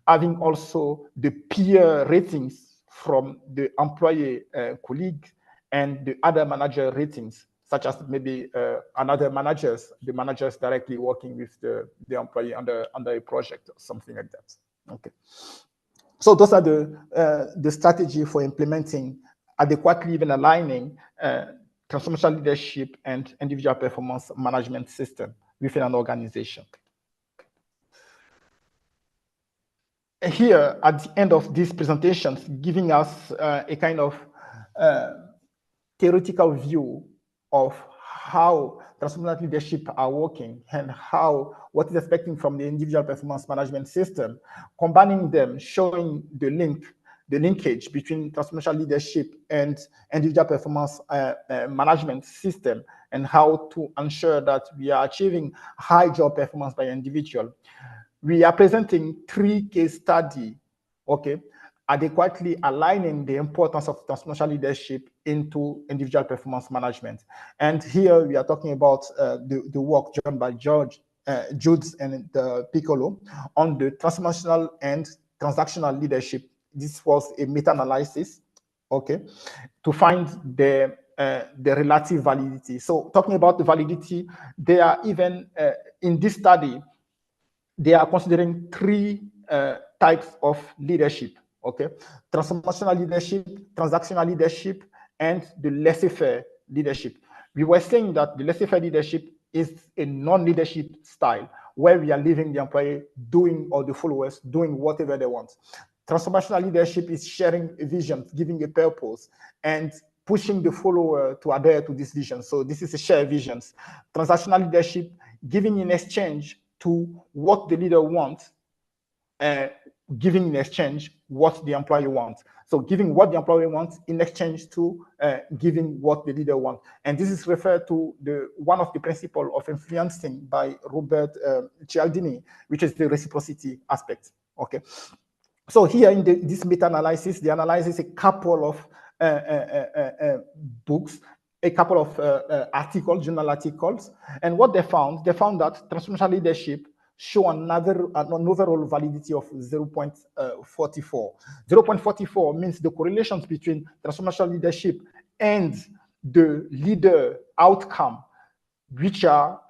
having also the peer ratings from the employee colleague and the other manager ratings, such as maybe the managers directly working with the employee under a project or something like that. Okay. So those are the strategy for implementing adequately even aligning transformational leadership and individual performance management system within an organization. Here, at the end of these presentations, giving us a kind of theoretical view of how transformational leadership are working and what is expecting from the individual performance management system, combining them, showing the linkage between transformational leadership and individual performance management system, and how to ensure that we are achieving high job performance by individual. We are presenting 3 case studies, okay, adequately aligning the importance of transformational leadership into individual performance management. And here we are talking about the work done by Jude and Piccolo on the transformational and transactional leadership. This was a meta-analysis, okay, to find the relative validity. So talking about the validity, they are even in this study, they are considering 3 types of leadership. Okay, transformational leadership, transactional leadership, and the laissez-faire leadership. We were saying that the laissez-faire leadership is a non-leadership style where we are leaving the employee doing, or the followers doing whatever they want. Transformational leadership is sharing a vision, giving a purpose, and pushing the follower to adhere to this vision. So this is a shared vision. Transactional leadership, giving in exchange to what the leader wants, giving in exchange what the employee wants. So giving what the employee wants in exchange to giving what the leader wants. And this is referred to one of the principles of influencing by Robert Cialdini, which is the reciprocity aspect. Okay. So here in this meta-analysis, they analyzes a couple of books, a couple of articles, journal articles, and what they found that transformational leadership show an overall validity of 0.44. 0.44 means the correlations between transformational leadership and the leader outcome, which are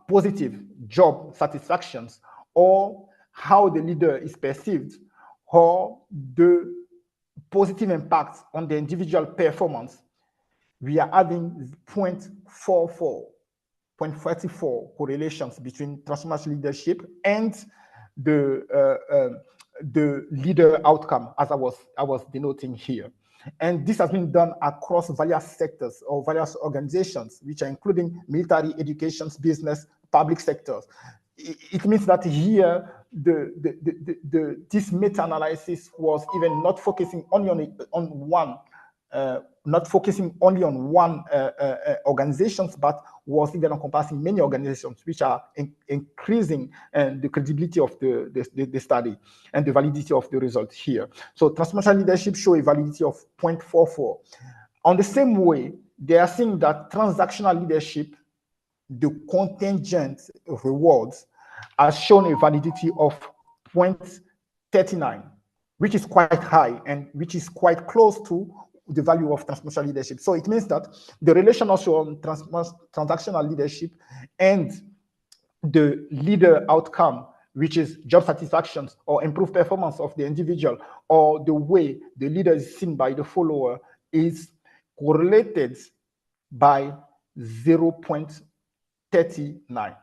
positive job satisfactions, or how the leader is perceived, or the positive impact on the individual performance. We are having 0.44 correlations between transformational leadership and the leader outcome, as I was denoting here. And this has been done across various sectors or various organizations, which are including military, education, business, public sectors. It means that here this meta-analysis was even not focusing only on one organizations, but was even encompassing many organizations, which are increasing the credibility of the study and the validity of the results here. So transformational leadership show a validity of 0.44. On the same way, they are seeing that transactional leadership, the contingent rewards, has shown a validity of 0.39, which is quite high and which is quite close to the value of transformational leadership. So it means that the relation also on transactional leadership and the leader outcome, which is job satisfaction or improved performance of the individual, or the way the leader is seen by the follower, is correlated by 0.39,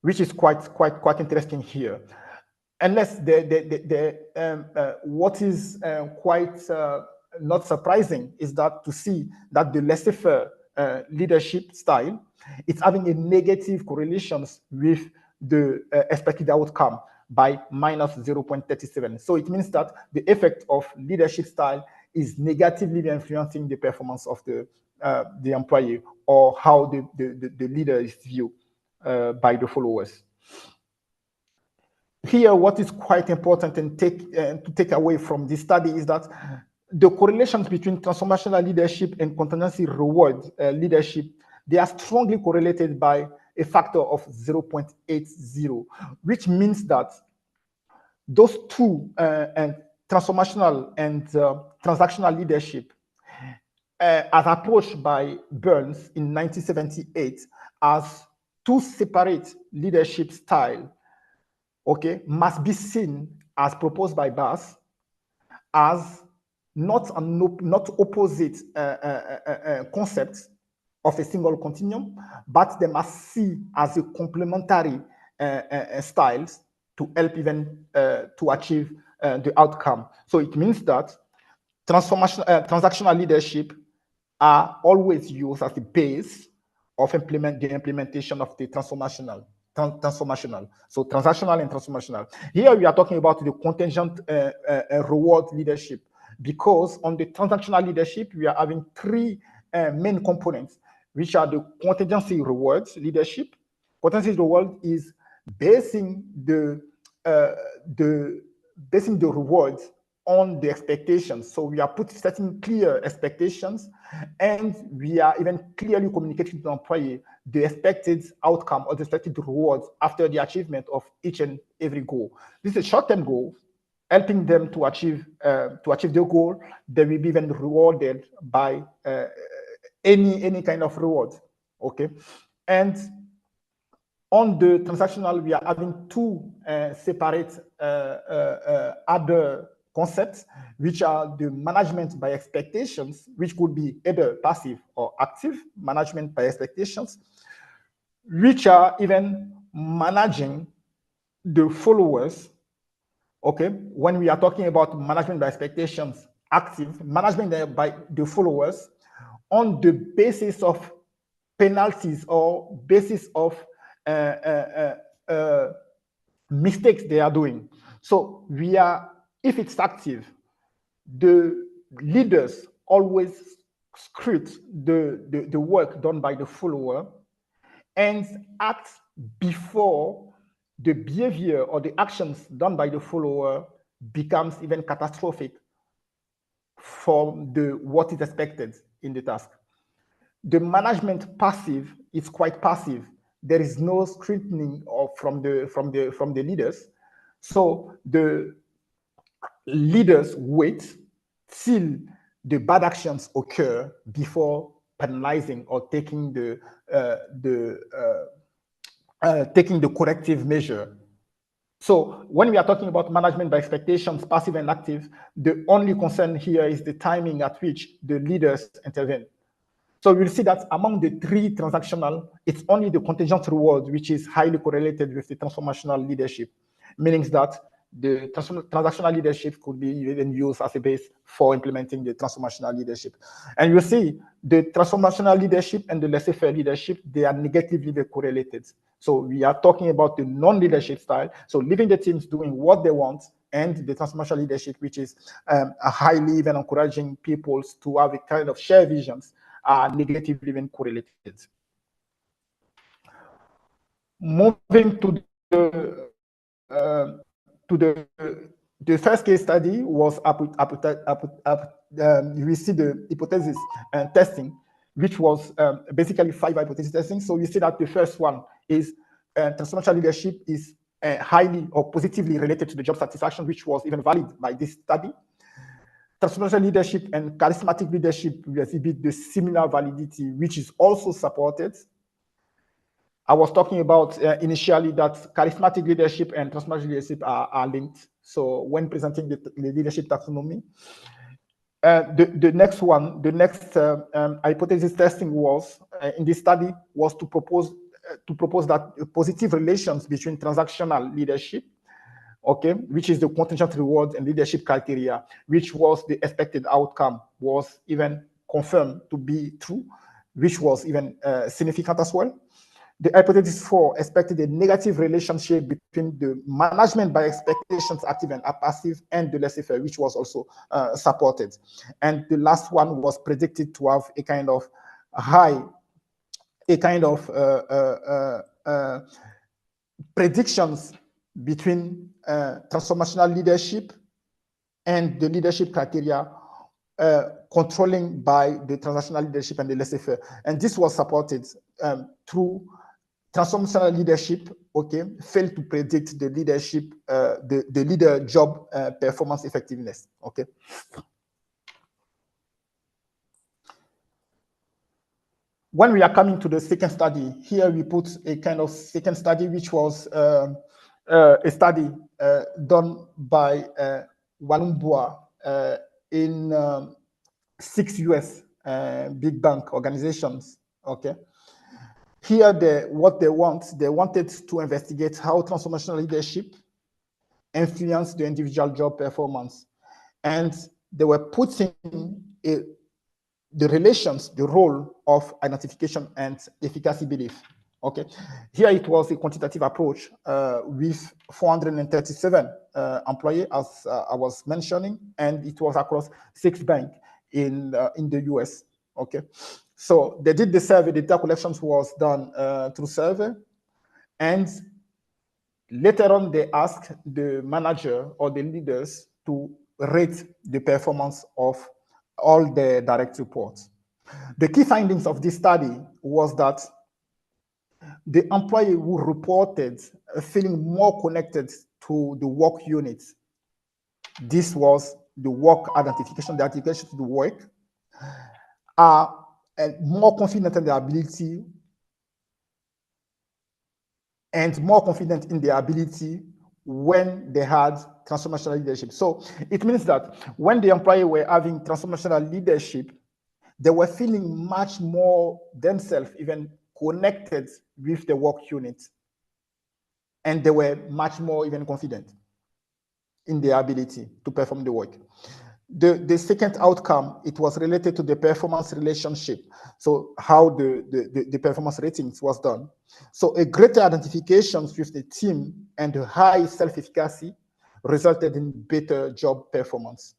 which is quite interesting here. Unless what is quite not surprising is that to see that the laissez-faire leadership style, it's having a negative correlations with the expected outcome by minus 0.37. So it means that the effect of leadership style is negatively influencing the performance of the employee, or how the leader is viewed by the followers. Here, what is quite important and to take away from this study is that the correlations between transformational leadership and contingency reward leadership, they are strongly correlated by a factor of 0.80, which means that those two, transformational and transactional leadership, as approached by Burns in 1978 as two separate leadership styles, okay, must be seen, as proposed by Bass, as not opposite concepts of a single continuum, but they must see as a complementary styles to help even to achieve the outcome. So it means that transactional leadership are always used as the base of the implementation of the transformational. So transactional and transformational. Here we are talking about the contingent reward leadership, because on the transactional leadership, we are having three main components, which are the contingency rewards leadership. Contingency reward is basing the rewards on the expectations. So we are setting clear expectations, and we are even clearly communicating to the employee the expected outcome or the expected rewards after the achievement of each and every goal. This is a short-term goal, helping them to achieve their goal. They will be even rewarded by any kind of reward. Okay, and on the transactional, we are having two separate other concepts, which are the management by expectations, which could be either passive or active management by expectations, which are even managing the followers. Okay, when we are talking about management by expectations, active management by the followers on the basis of penalties or basis of mistakes they are doing. So we are, if it's active, the leaders always scrut the work done by the follower and act before the behavior or the actions done by the follower becomes even catastrophic from what is expected in the task. The management passive is quite passive. There is no scrutiny from the leaders. So the leaders wait till the bad actions occur before penalizing or taking the corrective measure. So when we are talking about management by expectations, passive and active, the only concern here is the timing at which the leaders intervene. So you'll see that among the three transactional, it's only the contingent reward which is highly correlated with the transformational leadership, meaning that the transactional leadership could be even used as a base for implementing the transformational leadership. And you see the transformational leadership and the laissez-faire leadership, they are negatively correlated. So we are talking about the non-leadership style, so leaving the teams doing what they want, and the transformational leadership, which is a highly even encouraging people to have a kind of shared visions, are negatively even correlated. Moving to the first case study was we see the hypothesis testing, which was basically 5 hypothesis testing. So you see that the first one is transformational leadership is highly or positively related to the job satisfaction, which was even valid by this study. Transformational leadership and charismatic leadership will exhibit the similar validity, which is also supported. I was talking about initially that charismatic leadership and transformational leadership are linked. So when presenting the leadership taxonomy, the next hypothesis testing was in this study was to propose that positive relations between transactional leadership, okay, which is the contingent rewards and leadership criteria, which was the expected outcome, was even confirmed to be true, which was even significant as well. The hypothesis 4 expected a negative relationship between the management by expectations, active and passive, and the laissez-faire, which was also supported. And the last one was predicted to have a kind of predictions between transformational leadership and the leadership criteria controlling by the transactional leadership and the laissez-faire. And this was supported through transformational leadership, okay, failed to predict the leadership, the leader job performance effectiveness, okay. When we are coming to the second study, here we put a kind of second study, which was a study done by Walumbua in 6 US big bank organizations, okay. Here, what they wanted to investigate how transformational leadership influenced the individual job performance. And they were putting the relations, the role of identification and efficacy belief. Okay, here it was a quantitative approach with 437 employees, as I was mentioning, and it was across 6 banks in the US. Okay, so they did the survey. The data collections was done through survey, and later on they asked the manager or the leaders to rate the performance of all the direct reports. The key findings of this study was that the employee who reported feeling more connected to the work unit, this was the work identification, the identification to the work, are more confident in their ability and more confident in their ability when they had transformational leadership. So it means that when the employee were having transformational leadership, they were feeling much more themselves, even connected with the work unit. And they were much more even confident in their ability to perform the work. The second outcome, it was related to the performance relationship. So how the performance ratings was done. So a greater identifications with the team and a high self-efficacy resulted in better job performance.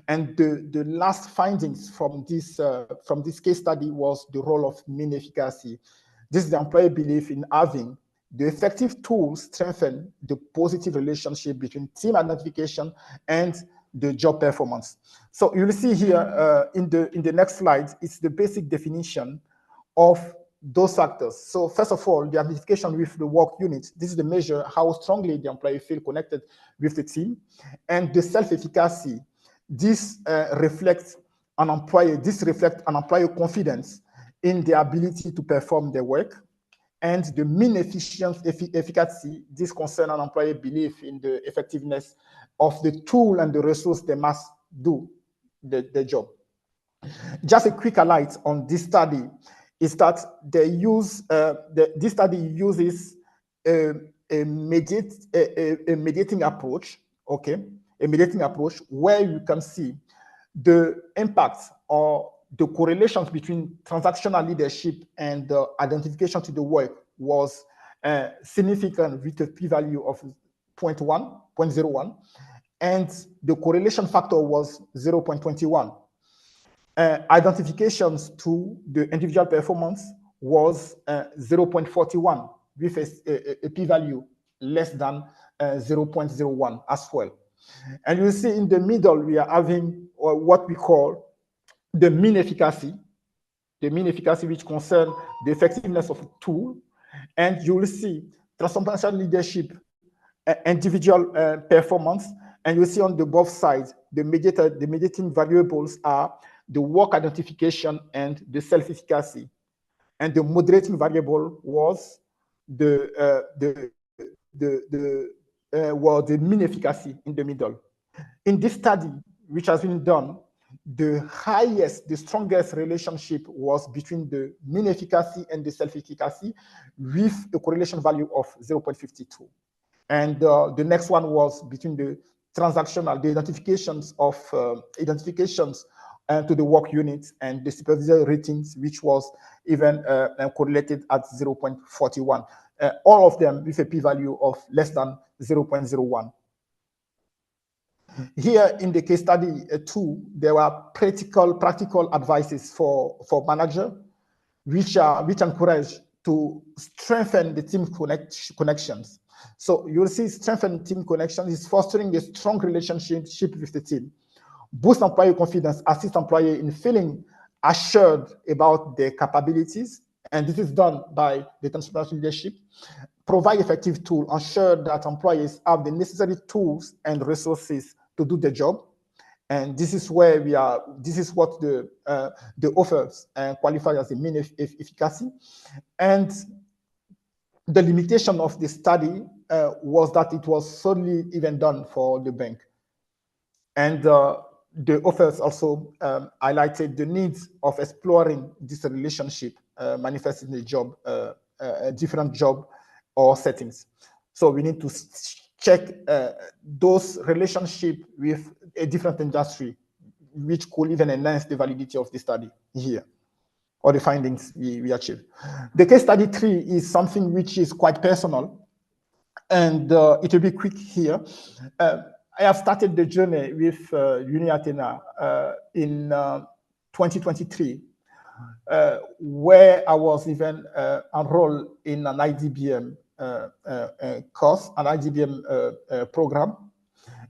And the last findings from this case study was the role of mean efficacy. This is the employee belief in having the effective tools strengthen the positive relationship between team identification and the job performance. So you'll see here in the next slide, it's the basic definition of those factors. So first of all, the identification with the work unit. This is the measure how strongly the employee feel connected with the team. And the self-efficacy. This reflects an employee confidence in the ability to perform their work. And the mean efficacy, this concerns an employee belief in the effectiveness of the tool and the resource they must do the job. Just a quick highlight on this study is that they use this study uses a mediating approach, okay, a mediating approach where you can see the impact or the correlations between transactional leadership and the identification to the work was significant with a p-value of 0.01, and the correlation factor was 0.21. Identifications to the individual performance was 0.41 with a p-value less than 0.01 as well. And you see in the middle, we are having what we call the mean efficacy which concerns the effectiveness of a tool. And you will see transformational leadership, individual performance, and you see on the both sides, the mediating variables are the work identification and the self-efficacy. And the moderating variable was the mean efficacy in the middle. In this study, which has been done, the strongest relationship was between the mean efficacy and the self-efficacy with a correlation value of 0.52. And the next one was between the identifications to the work units and the supervisory ratings, which was even correlated at 0.41. All of them with a p-value of less than 0.01. Here in the case study 2, there were practical advices for manager, which encourage to strengthen the team connections. So you'll see strengthen team connections is fostering a strong relationship with the team, boost employee confidence, assist employee in feeling assured about their capabilities, and this is done by the transformational leadership, provide effective tools, ensure that employees have the necessary tools and resources to do the job. And this is where we are, this is what the authors qualify as the mean efficacy. And the limitation of the study was that it was solely even done for the bank. And the authors also highlighted the need of exploring this relationship manifested in the job, different job or settings. So we need to check those relationships with a different industry, which could even enhance the validity of the study here, or the findings we achieved. The case study 3 is something which is quite personal, and it will be quick here. I have started the journey with UniAthena in 2023, where I was even enrolled in an IDBM course, an IDBM program.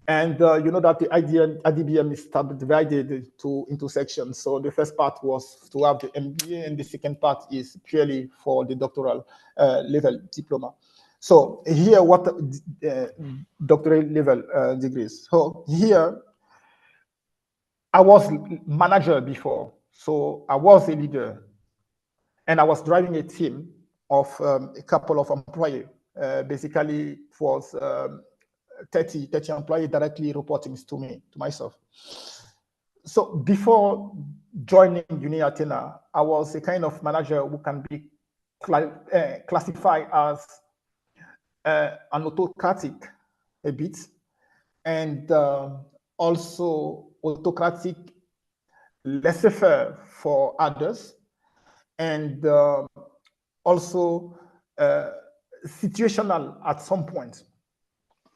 And you know that the IDBM is divided into sections. So the first part was to have the MBA, and the second part is purely for the doctoral level diploma. So here, what doctorate level degrees. So here, I was manager before, so I was a leader, and I was driving a team of a couple of employees. Basically, it was 30 employees directly reporting to me, to myself. So before joining UniAthena, I was a kind of manager who can be classified as an autocratic a bit, and also autocratic, laissez-faire for others, and also situational at some point.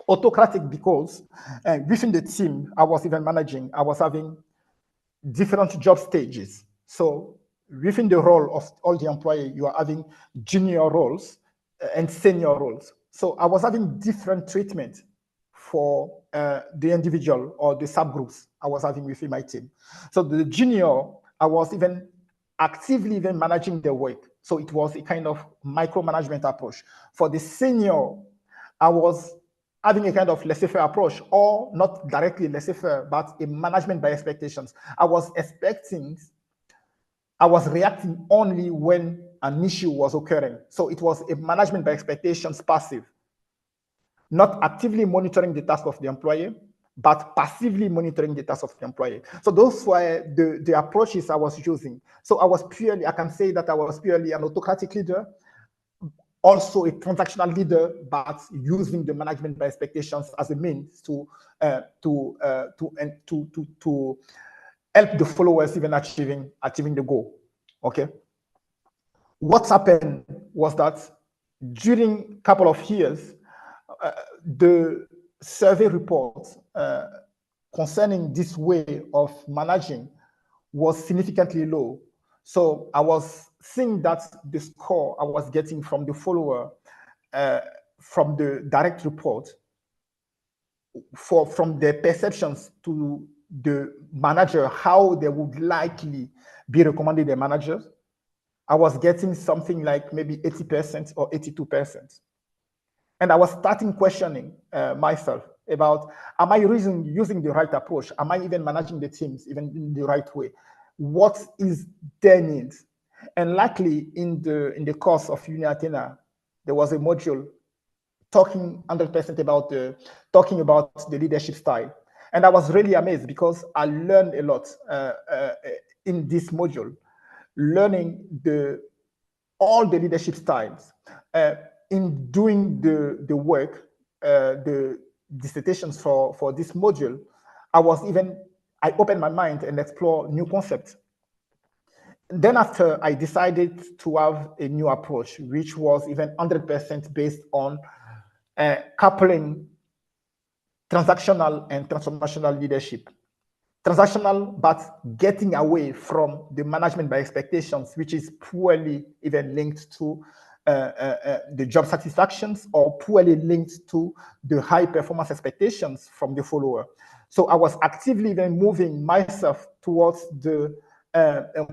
Autocratic because within the team I was even managing, I was having different job stages. So within the role of all the employees, you are having junior roles, and senior roles. So I was having different treatment for the individual or the subgroups I was having within my team. So the junior, I was even actively even managing the work. So it was a kind of micromanagement approach. For the senior, I was having a kind of laissez-faire approach, or not directly laissez-faire, but a management by expectations. I was reacting only when an issue was occurring. So it was a management by expectations passive, not actively monitoring the task of the employee, but passively monitoring the task of the employee. So those were the approaches I was using. So I can say that I was purely an autocratic leader, also a transactional leader, but using the management by expectations as a means to help the followers even achieving the goal. Okay. What happened was that during a couple of years, the survey report concerning this way of managing was significantly low. So I was seeing that the score I was getting from the follower, from the direct report, from their perceptions to the manager, how they would likely be recommended their managers, I was getting something like maybe 80% or 82%. And I was starting questioning myself about, am I using the right approach? Am I even managing the teams even in the right way? What is their needs? And luckily, in the course of UniAthena, there was a module talking 100% about the leadership style. And I was really amazed because I learned a lot in this module, learning all the leadership styles. In doing the work, the dissertations for this module, I opened my mind and explored new concepts. Then after, I decided to have a new approach, which was even 100% based on coupling transactional and transformational leadership. Transactional, but getting away from the management by expectations, which is poorly even linked to the job satisfactions, or poorly linked to the high performance expectations from the follower. So I was actively even moving myself towards the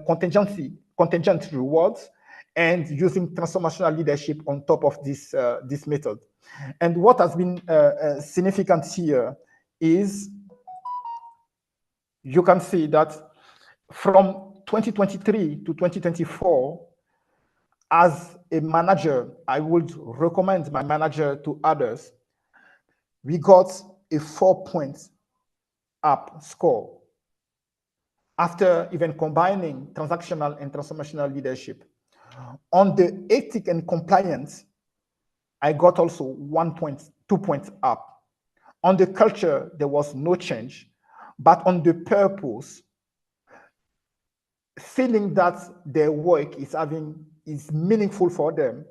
contingent rewards, and using transformational leadership on top of this method. And what has been significant here is, you can see that from 2023 to 2024, as a manager, I would recommend my manager to others. We got a 4-point up score after even combining transactional and transformational leadership. On the ethic and compliance, I got also 2 points up. On the culture, there was no change, but on the purpose, feeling that their work is meaningful for them,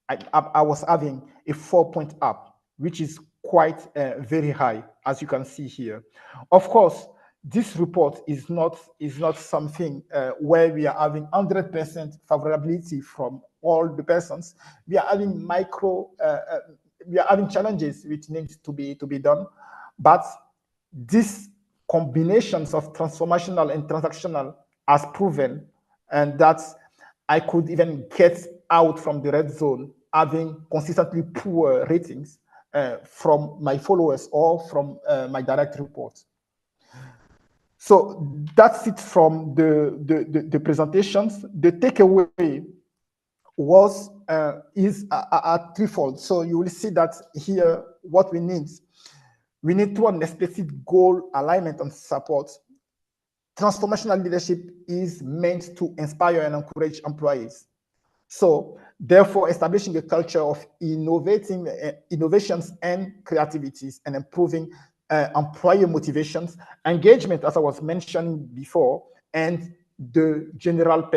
I was having a 4-point up, which is quite very high, as you can see here. Of course, this report is not something where we are having 100% favorability from all the persons. We are having we are having challenges which need to be done, but these combinations of transformational and transactional has proven, and that I could even get out from the red zone having consistently poor ratings from my followers or from my direct reports. So that's it from the presentations. The takeaway is threefold. So you will see that here what we need to an explicit goal alignment and support. Transformational leadership is meant to inspire and encourage employees. So therefore, establishing a culture of innovations and creativities, and improving employee motivations, engagement, as I was mentioning before, and the general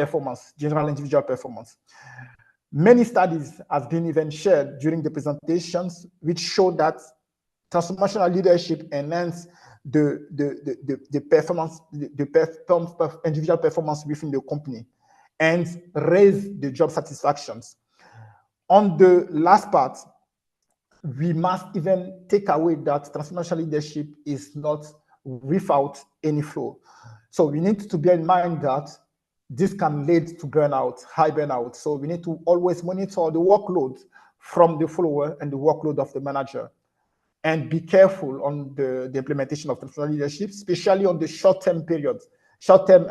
individual performance. Many studies have been even shared during the presentations, which show that transformational leadership enhance the individual performance within the company, and raise the job satisfactions. On the last part, we must even take away that transformational leadership is not without any flow. So we need to bear in mind that this can lead to burnout, high burnout. So we need to always monitor the workload from the follower and the workload of the manager, and be careful on the implementation of transformational leadership, especially on the short-term periods, short-term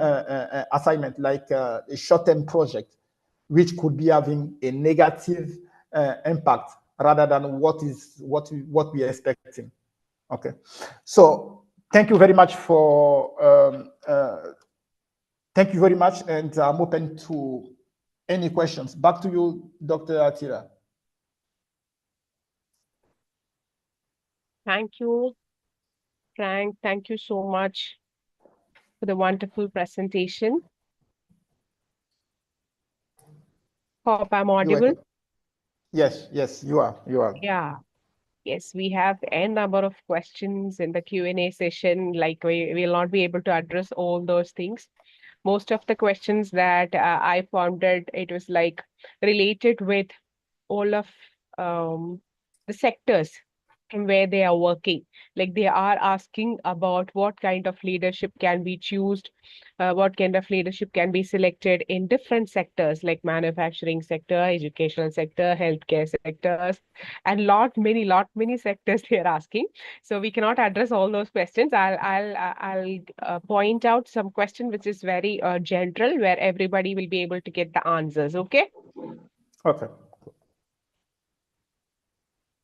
assignment, like a short-term project, which could be having a negative impact rather than what we are expecting. Okay, so thank you very much for thank you very much, and I'm open to any questions. Back to you, Dr. Attila. Thank you, Frank. Thank you so much for the wonderful presentation. Hope I'm audible. Yes, yes, you are. Yeah. Yes, we have a number of questions in the Q&A session. Like we will not be able to address all those things. Most of the questions that I found it was like related with all of the sectors from where they are working. Like they are asking about what kind of leadership can be chosen, what kind of leadership can be selected in different sectors like manufacturing sector, educational sector, healthcare sectors, and lot many sectors they are asking. So we cannot address all those questions. I'll point out some question which is very general, where everybody will be able to get the answers. Okay. Okay.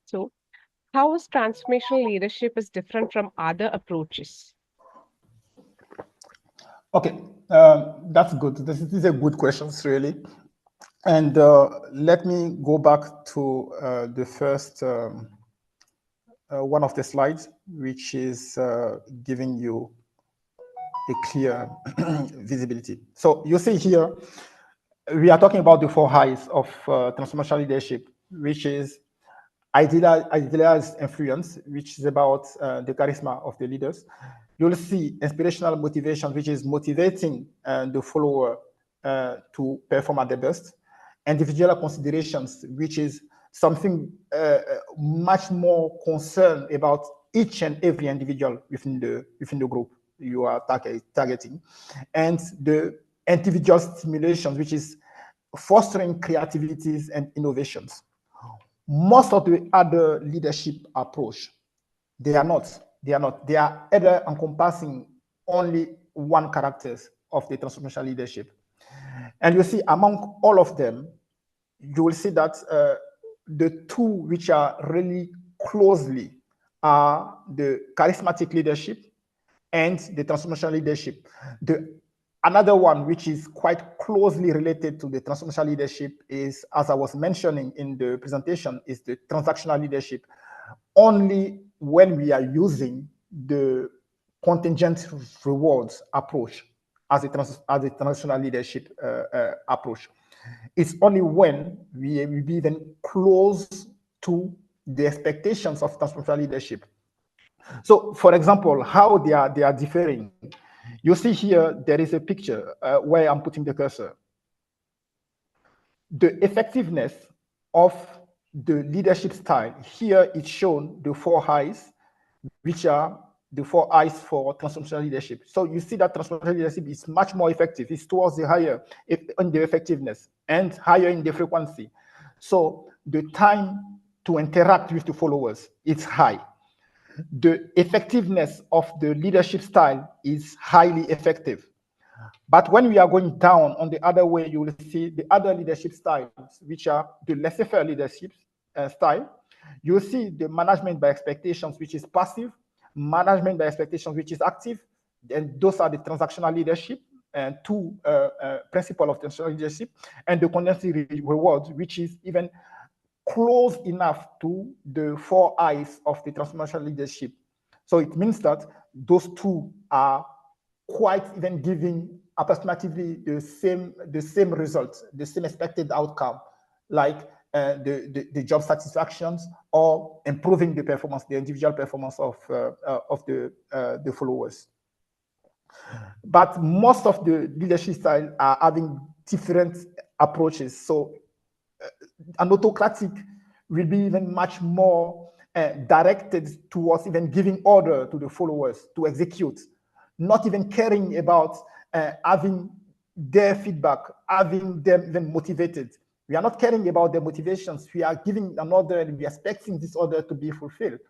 So, how is transformational leadership is different from other approaches? Okay, that's good. This is a good question, really. And let me go back to the first one of the slides, which is giving you a clear visibility. So you see here, we are talking about the 4 highs of transformational leadership, which is idealized influence, which is about the charisma of the leaders. You'll see inspirational motivation, which is motivating the follower to perform at their best. Individual considerations, which is something much more concerned about each and every individual within the group you are targeting. And the individual stimulations, which is fostering creativities and innovations. Most of the other leadership approach, they are not. They are either encompassing only one characters of the transformational leadership. And you see, among all of them, you will see that the 2 which are really closely are the charismatic leadership and the transformational leadership. Another one which is quite closely related to the transformational leadership is, as I was mentioning in the presentation, is the transactional leadership. Only when we are using the contingent rewards approach as a transactional leadership approach. It's only when we be then close to the expectations of transformational leadership. So, for example, how they are differing. You see here, there is a picture where I'm putting the cursor. The effectiveness of the leadership style, here it's shown the 4 highs, which are the 4 eyes for transformational leadership. So you see that transformational leadership is much more effective. It's towards the higher in the effectiveness and higher in the frequency. So the time to interact with the followers is high. The effectiveness of the leadership style is highly effective. But when we are going down on the other way, you will see the other leadership styles, which are the laissez-faire leadership style. You will see the management by expectations, which is passive, management by expectations, which is active, and those are the transactional leadership and 2 principles of transactional leadership, and the condensing rewards, which is even close enough to the 4 eyes of the transformational leadership. So it means that those 2 are quite even giving approximately the same results, the same expected outcome, like the job satisfactions or improving the performance, the individual performance of the followers. But most of the leadership styles are having different approaches. So an autocratic will be even much more directed towards even giving order to the followers to execute, not even caring about having their feedback, having them even motivated. We are not caring about their motivations. We are giving an order and we are expecting this order to be fulfilled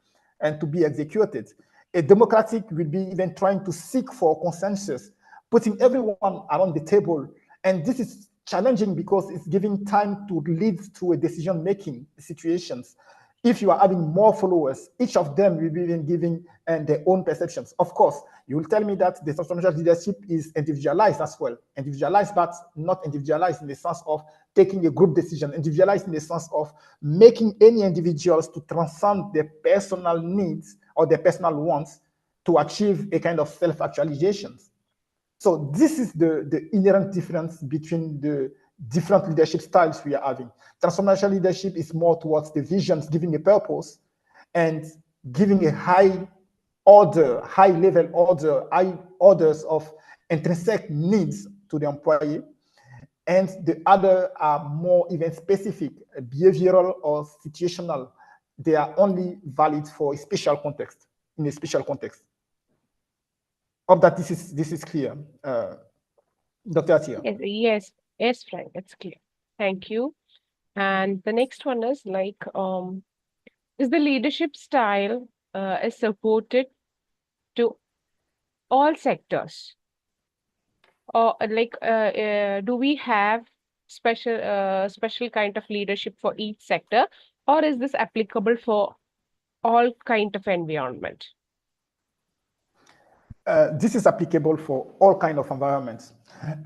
and to be executed. A democratic will be even trying to seek for consensus, putting everyone around the table. And this is challenging because it's giving time to lead to a decision-making situations. If you are having more followers, each of them will be even giving their own perceptions. Of course, you will tell me that the transformational leadership is individualized as well. Individualized, but not individualized in the sense of taking a group decision. Individualized in the sense of making any individuals to transcend their personal needs or their personal wants to achieve a kind of self-actualization. So this is the inherent difference between the different leadership styles we are having. Transformational leadership is more towards the visions, giving a purpose and giving a high order, high level order, high orders of intrinsic needs to the employee. And the other are more even specific, behavioral or situational. They are only valid for a special context, in a special context. Hope that this is clear. Dr. Atia. Yes, Frank, it's clear. Thank you. And the next one is like, is the leadership style is supported to all sectors? Or like, do we have special kind of leadership for each sector, or is this applicable for all kind of environment? This is applicable for all kinds of environments.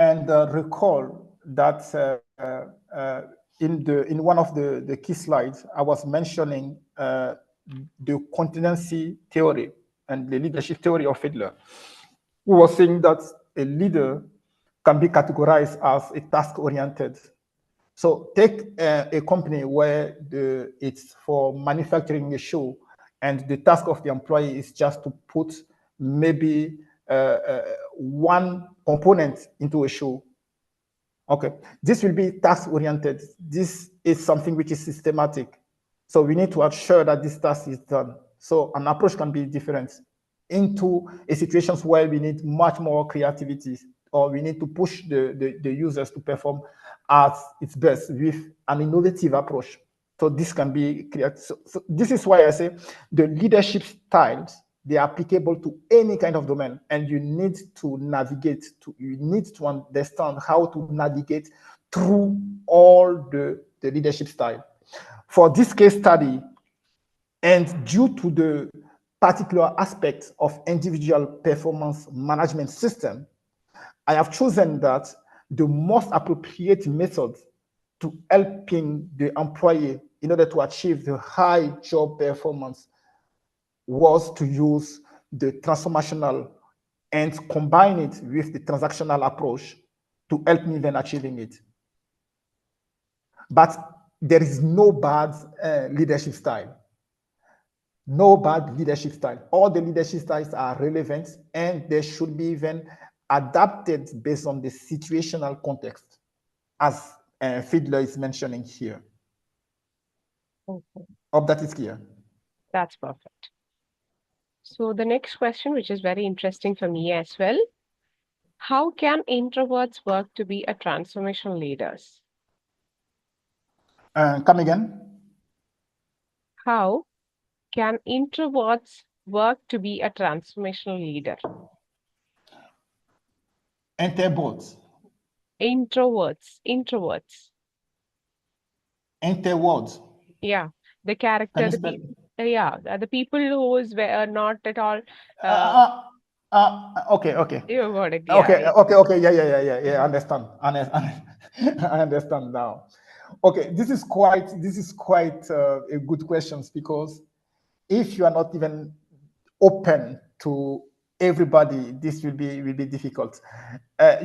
And recall that in one of the key slides, I was mentioning the contingency theory and the leadership theory of Fiedler, who was saying that a leader can be categorized as a task-oriented. So take a company where it's for manufacturing a shoe, and the task of the employee is just to put maybe one component into a shoe. Okay, this will be task-oriented. This is something which is systematic. So we need to ensure that this task is done. So an approach can be different into a situations where we need much more creativity, or we need to push the users to perform at its best with an innovative approach. So this can be creative. So this is why I say the leadership styles, they are applicable to any kind of domain, and you need to navigate, you need to understand how to navigate through all the leadership style. For this case study, and due to the particular aspects of individual performance management system, I have chosen that the most appropriate method to helping the employee in order to achieve the high job performance was to use the transformational and combine it with the transactional approach to help me then achieving it. But there is no bad leadership style. No bad leadership style. All the leadership styles are relevant, and they should be even adapted based on the situational context, as Fiedler is mentioning here. Okay. Hope that is clear. That's perfect. So the next question, which is very interesting for me as well, how can introverts work to be a transformational leaders? Come again? How can introverts work to be a transformational leader? Introverts. Introverts. Interwords. Yeah, the character, the people who are not at all. Okay. You got it. Okay. Yeah. Understand. I understand now. Okay, this is quite a good question, because if you are not even open to everybody, this will be difficult.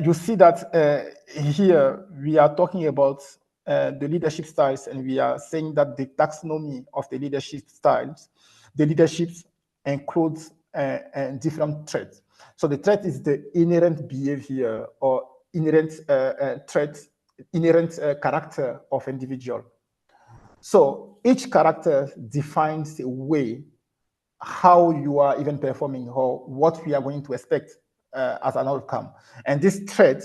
You see that here we are talking about the leadership styles, and we are saying that the taxonomy of the leadership styles, the leaderships includes different traits. So the trait is the inherent behavior or inherent trait inherent character of individual. So each character defines a way how you are even performing or what we are going to expect as an outcome. And this trait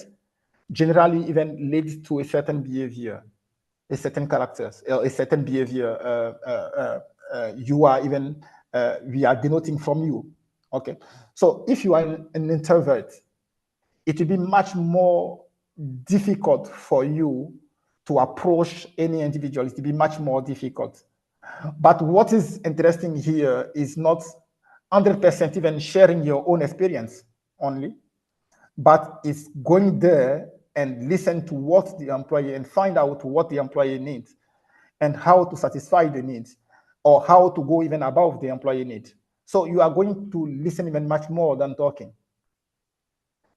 generally even leads to a certain behavior, a certain characters, a certain behavior you are even, we are denoting from you. Okay. So if you are an introvert, it will be much more difficult for you to approach any individual. It will be much more difficult. But what is interesting here is not 100% even sharing your own experience only, but it's going there and listen to what the employee and find out what the employee needs and how to satisfy the needs or how to go even above the employee need. So you are going to listen even much more than talking.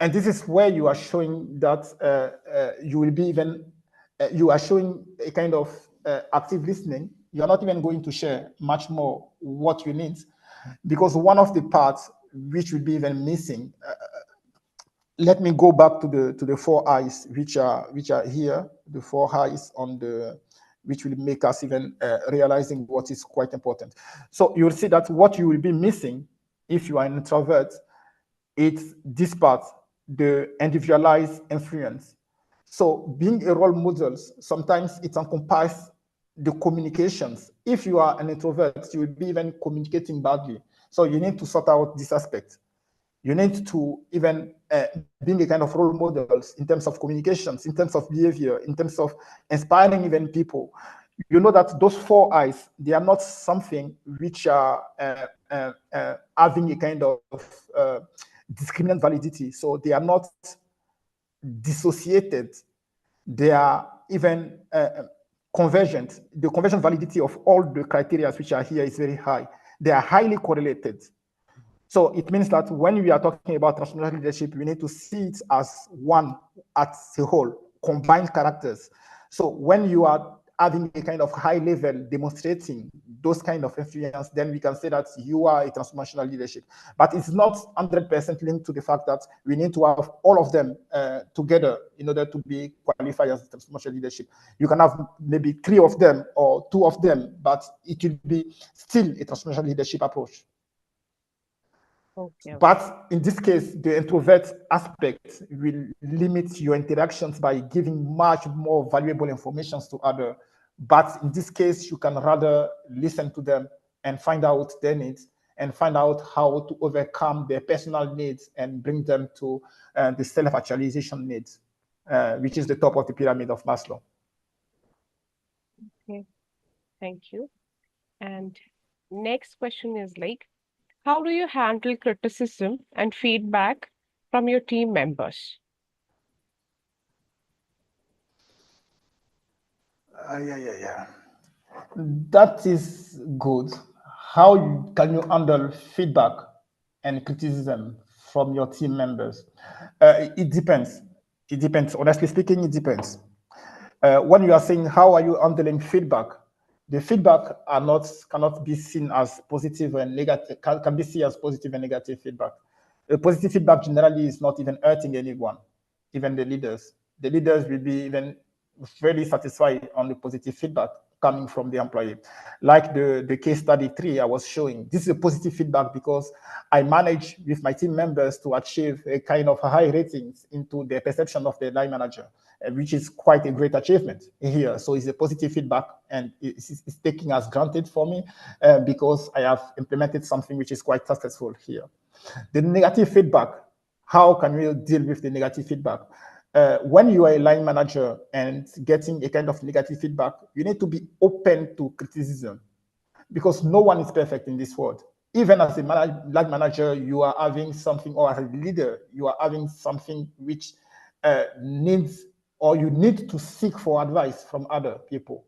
And this is where you are showing that you will be even, you are showing a kind of active listening. You are not even going to share much more what you need, because one of the parts which will be even missing, let me go back to the 4 eyes, which are here, the 4 eyes on the, which will make us even realizing what is quite important. So you'll see that what you will be missing if you are an introvert, it's this part, the individualized influence. So being a role model, sometimes it encompasses the communications. If you are an introvert, you will be even communicating badly. So you need to sort out this aspect. You need to even being a kind of role models in terms of communications, in terms of behavior, in terms of inspiring even people. You know that those 4 eyes, they are not something which are having a kind of discriminant validity. So they are not dissociated. They are even convergent. The convergent validity of all the criteria which are here is very high. They are highly correlated. So it means that when we are talking about transformational leadership, we need to see it as one, as a whole, combined characters. So when you are having a kind of high level demonstrating those kind of influence, then we can say that you are a transformational leadership. But it's not 100% linked to the fact that we need to have all of them together in order to be qualified as transformational leadership. You can have maybe 3 of them or 2 of them, but it will be still a transformational leadership approach. Okay. But in this case, the introvert aspect will limit your interactions by giving much more valuable information to others. But in this case, you can rather listen to them and find out their needs and find out how to overcome their personal needs and bring them to the self-actualization needs, which is the top of the pyramid of Maslow. Okay, thank you. And next question is like, how do you handle criticism and feedback from your team members? Yeah. That is good. How can you handle feedback and criticism from your team members? It depends. It depends. Honestly speaking, it depends. When you are saying how are you handling feedback, the feedback cannot be seen as positive and negative, can be seen as positive and negative feedback. Positive feedback generally is not even hurting anyone, even the leaders. The leaders will be even very satisfied on the positive feedback coming from the employee. Like the case study 3 I was showing, this is a positive feedback because I managed with my team members to achieve a kind of high ratings into the perception of the line manager, which is quite a great achievement here. So it's a positive feedback and it's taking as granted for me because I have implemented something which is quite successful here. The negative feedback, how can we deal with the negative feedback? When you are a line manager and getting a kind of negative feedback, you need to be open to criticism because no one is perfect in this world. Even as a line manager, you are having something, or as a leader, you are having something which needs, or you need to seek for advice from other people.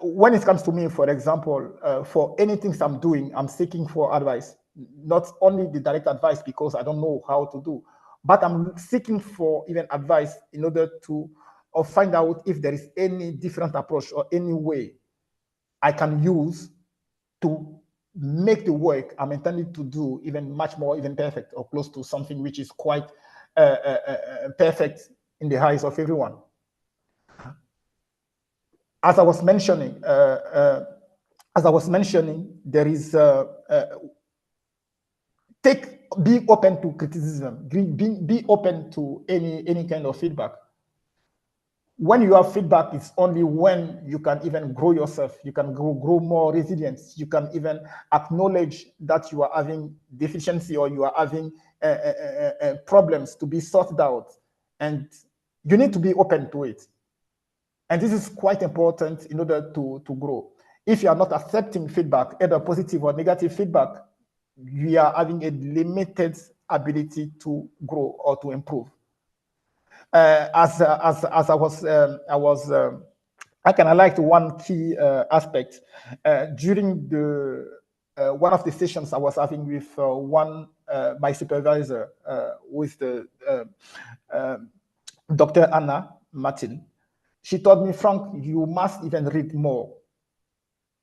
When it comes to me, for example, for anything I'm doing, I'm seeking for advice, not only the direct advice because I don't know how to do, but I'm seeking for even advice in order to or find out if there is any different approach or any way I can use to make the work I'm intending to do even much more even perfect or close to something which is quite perfect in the eyes of everyone. As I was mentioning, there is be open to criticism, be open to any kind of feedback. When you have feedback, it's only when you can even grow yourself, you can grow more resilience, you can even acknowledge that you are having deficiency or you are having problems to be sorted out, and you need to be open to it. And this is quite important in order to grow. If you are not accepting feedback, either positive or negative feedback, you are having a limited ability to grow or to improve. As I can highlight one key aspect during the one of the sessions I was having with my supervisor, with the Dr. Anna Martin. She told me, Frank, you must even read more.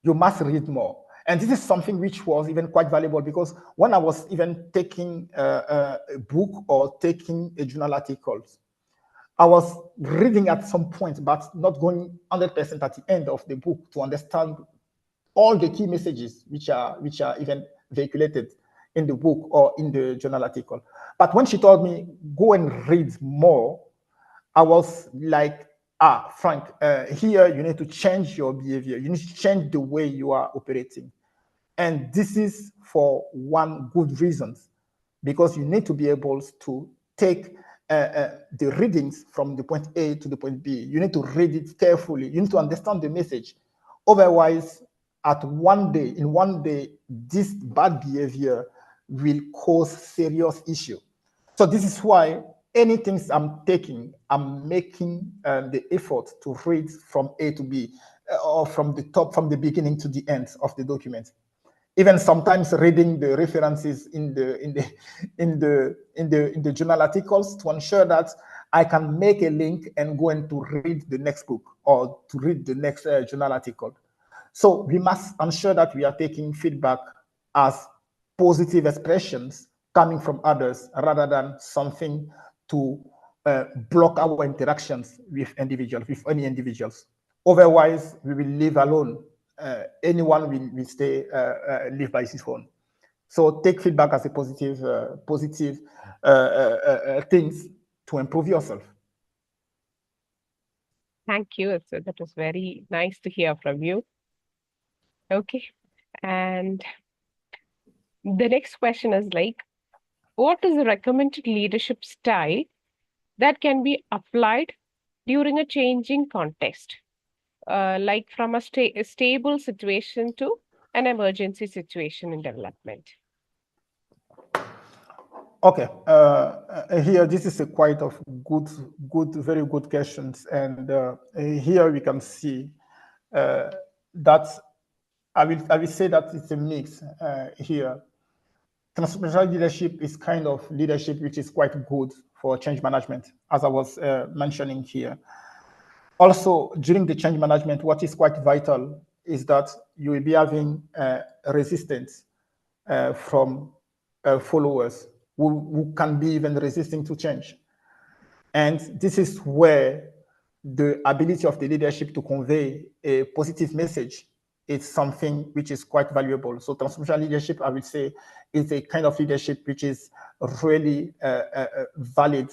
You must read more. And this is something which was even quite valuable, because when I was even taking a book or taking a journal articles, I was reading at some point, but not going 100% at the end of the book to understand all the key messages which are even vehiculated in the book or in the journal article. But when she told me, go and read more, I was like, Frank, here you need to change your behavior. You need to change the way you are operating. And this is for one good reason, because you need to be able to take the readings from the point A to the point B. You need to read it carefully. You need to understand the message. Otherwise, in one day, this bad behavior will cause serious issue. So this is why anything I'm taking, I'm making the effort to read from A to B, or from the beginning to the end of the document. Even sometimes reading the references in the journal articles to ensure that I can make a link and go and to read the next book or to read the next journal article. So we must ensure that we are taking feedback as positive expressions coming from others, rather than something to block our interactions with any individuals. Otherwise, we will live alone. Anyone will stay live by his own. So take feedback as a positive things to improve yourself. Thank you. So that was very nice to hear from you. Okay. And the next question is like, what is the recommended leadership style that can be applied during a changing context? Like from a stable situation to an emergency situation in development. Okay, here this is a quite of very good questions, and here we can see that I will say that it's a mix here. Transformational leadership is kind of leadership which is quite good for change management, as I was mentioning here. Also, during the change management, what is quite vital is that you will be having resistance from followers who can be even resisting to change. And this is where the ability of the leadership to convey a positive message is something which is quite valuable. So transformational leadership, I would say, is a kind of leadership which is really valid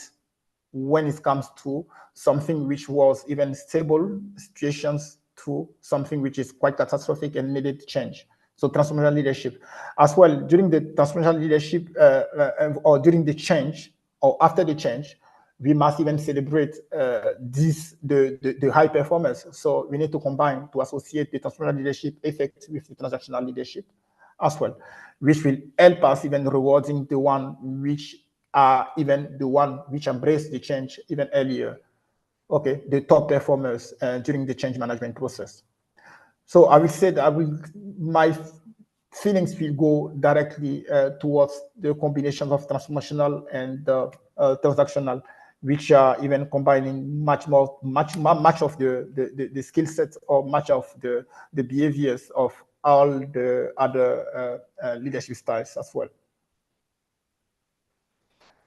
when it comes to something which was even stable situations to something which is quite catastrophic and needed change. So transformational leadership. As well, during the transformational leadership or during the change or after the change, we must even celebrate the high performance. So we need to combine to associate the transformational leadership effect with the transactional leadership as well, which will help us even rewarding the one which are even the one which embrace the change even earlier. Okay, the top performers during the change management process. So I will say that my feelings will go directly towards the combination of transformational and transactional, which are even combining much of the skill sets or much of the behaviors of all the other leadership styles as well.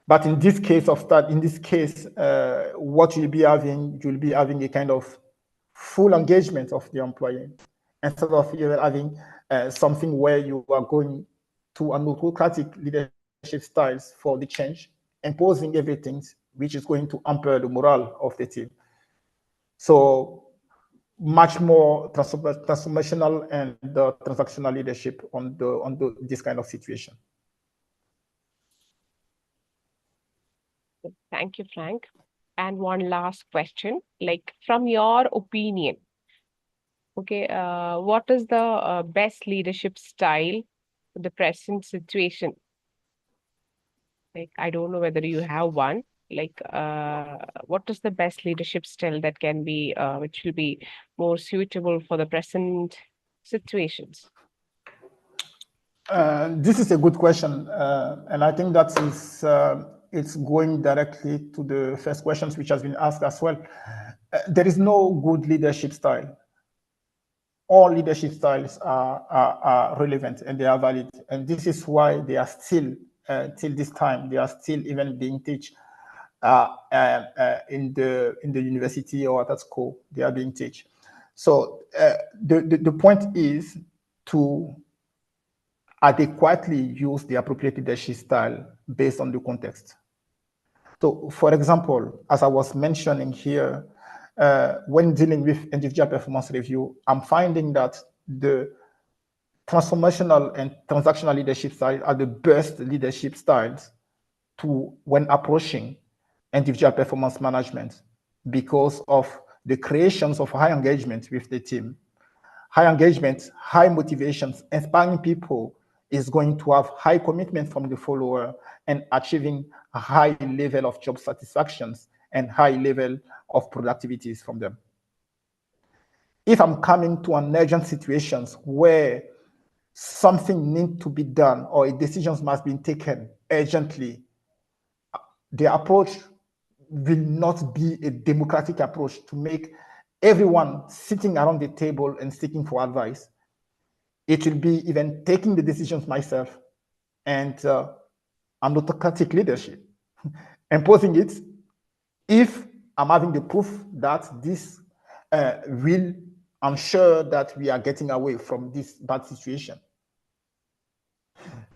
But in this case, what you'll be having a kind of full engagement of the employee instead of you having something where you are going to an autocratic leadership styles for the change, imposing everything, which is going to hamper the morale of the team. So much more transformational and transactional leadership on this kind of situation. Thank you, Frank. And one last question, like from your opinion, okay, what is the best leadership style for the present situation? Like, I don't know whether you have one. Like, what is the best leadership style that can be, which will be more suitable for the present situations? This is a good question, and I think that is it's going directly to the first questions which has been asked as well. There is no good leadership style. All leadership styles are relevant and they are valid, and this is why they are still till this time they are still even being taught in the university or at school. They are being taught. So the point is to adequately use the appropriate leadership style based on the context. So, for example, as I was mentioning here, when dealing with individual performance review, I'm finding that the transformational and transactional leadership styles are the best leadership styles to when approaching individual performance management because of the creations of high engagement with the team. High engagement, high motivations, inspiring people is going to have high commitment from the follower and achieving a high level of job satisfactions and high level of productivities from them. If I'm coming to an urgent situations where something needs to be done or decisions must be taken urgently, the approach will not be a democratic approach to make everyone sitting around the table and seeking for advice. It will be even taking the decisions myself and an autocratic leadership, imposing it if I'm having the proof that this will ensure that we are getting away from this bad situation.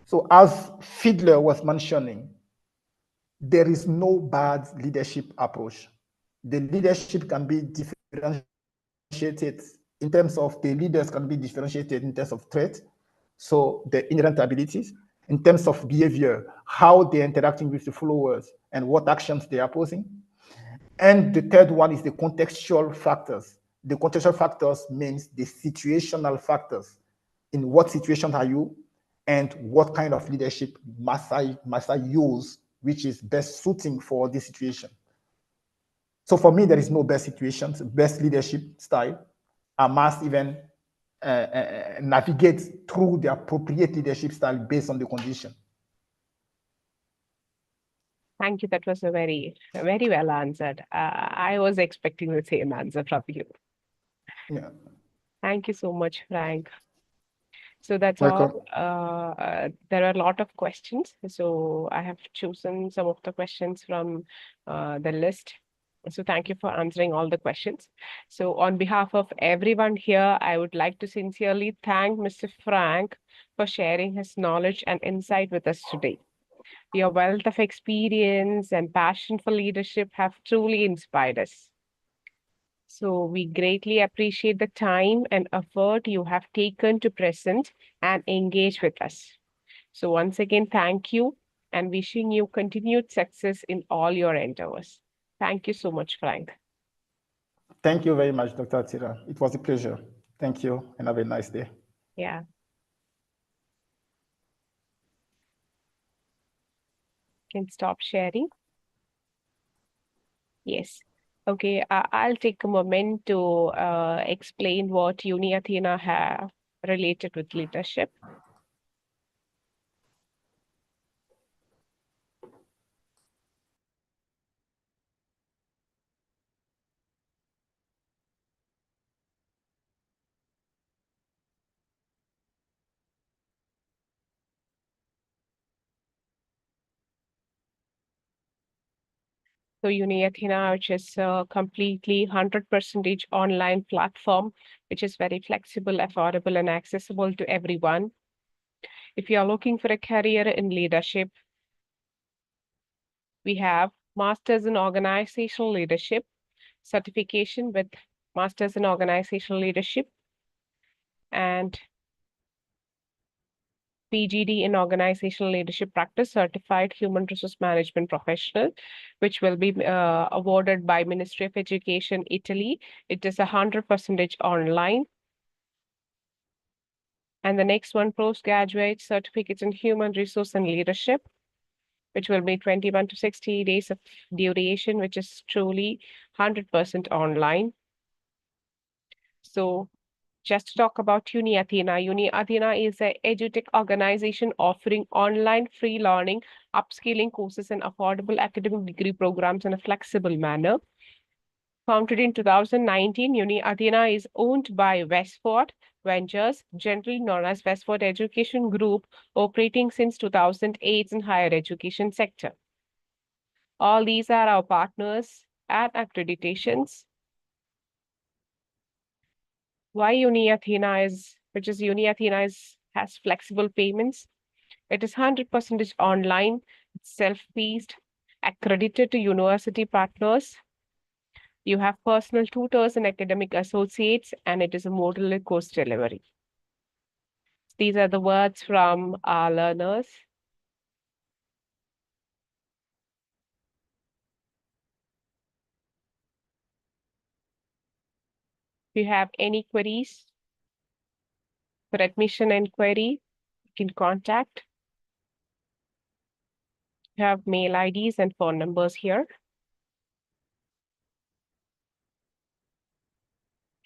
So as Fiedler was mentioning, there is no bad leadership approach. The leadership can be differentiated in terms of the leaders can be differentiated in terms of threat, so the inherent abilities, in terms of behavior, how they're interacting with the followers and what actions they are posing. And the third one is the contextual factors. The contextual factors means the situational factors. In what situation are you and what kind of leadership must I use, which is best suiting for this situation. So for me, there is no best situations, best leadership style. I must even navigate through the appropriate leadership style based on the condition. Thank you. That was a very well answered. I was expecting the same answer from you. Yeah. Thank you so much, Frank. So that's Welcome. all. There are a lot of questions. So I have chosen some of the questions from the list. So thank you for answering all the questions. So on behalf of everyone here, I would like to sincerely thank Mr. Frank for sharing his knowledge and insight with us today. Your wealth of experience and passion for leadership have truly inspired us. So we greatly appreciate the time and effort you have taken to present and engage with us. So once again, thank you and wishing you continued success in all your endeavors. Thank you so much, Frank. Thank you very much, Dr. Atira. It was a pleasure. Thank you and have a nice day. Yeah. Can stop sharing. Yes. Okay, I'll take a moment to explain what UniAthena have related with leadership. So UniAthena, which is a completely 100% online platform, which is very flexible, affordable, and accessible to everyone. If you are looking for a career in leadership, we have Masters in Organizational Leadership, certification with Masters in Organizational Leadership, and PGD in Organizational Leadership Practice, Certified Human Resource Management Professional, which will be awarded by Ministry of Education, Italy. It is 100% online. And the next one, postgraduate certificates in Human Resource and Leadership, which will be 21 to 60 days of duration, which is truly 100% online. So just to talk about UniAthena. UniAthena is an edutech organization offering online free learning, upskilling courses, and affordable academic degree programs in a flexible manner. Founded in 2019, UniAthena is owned by Westford Ventures, generally known as Westford Education Group, operating since 2008 in higher education sector. All these are our partners and accreditations. Why UniAthena has flexible payments. It is 100% online, self-paced, accredited to university partners. You have personal tutors and academic associates, and it is a modular course delivery. These are the words from our learners. If you have any queries for admission inquiry, you can contact. You have mail IDs and phone numbers here.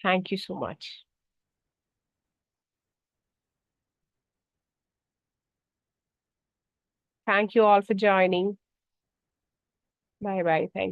Thank you so much. Thank you all for joining. Bye-bye. Thank you.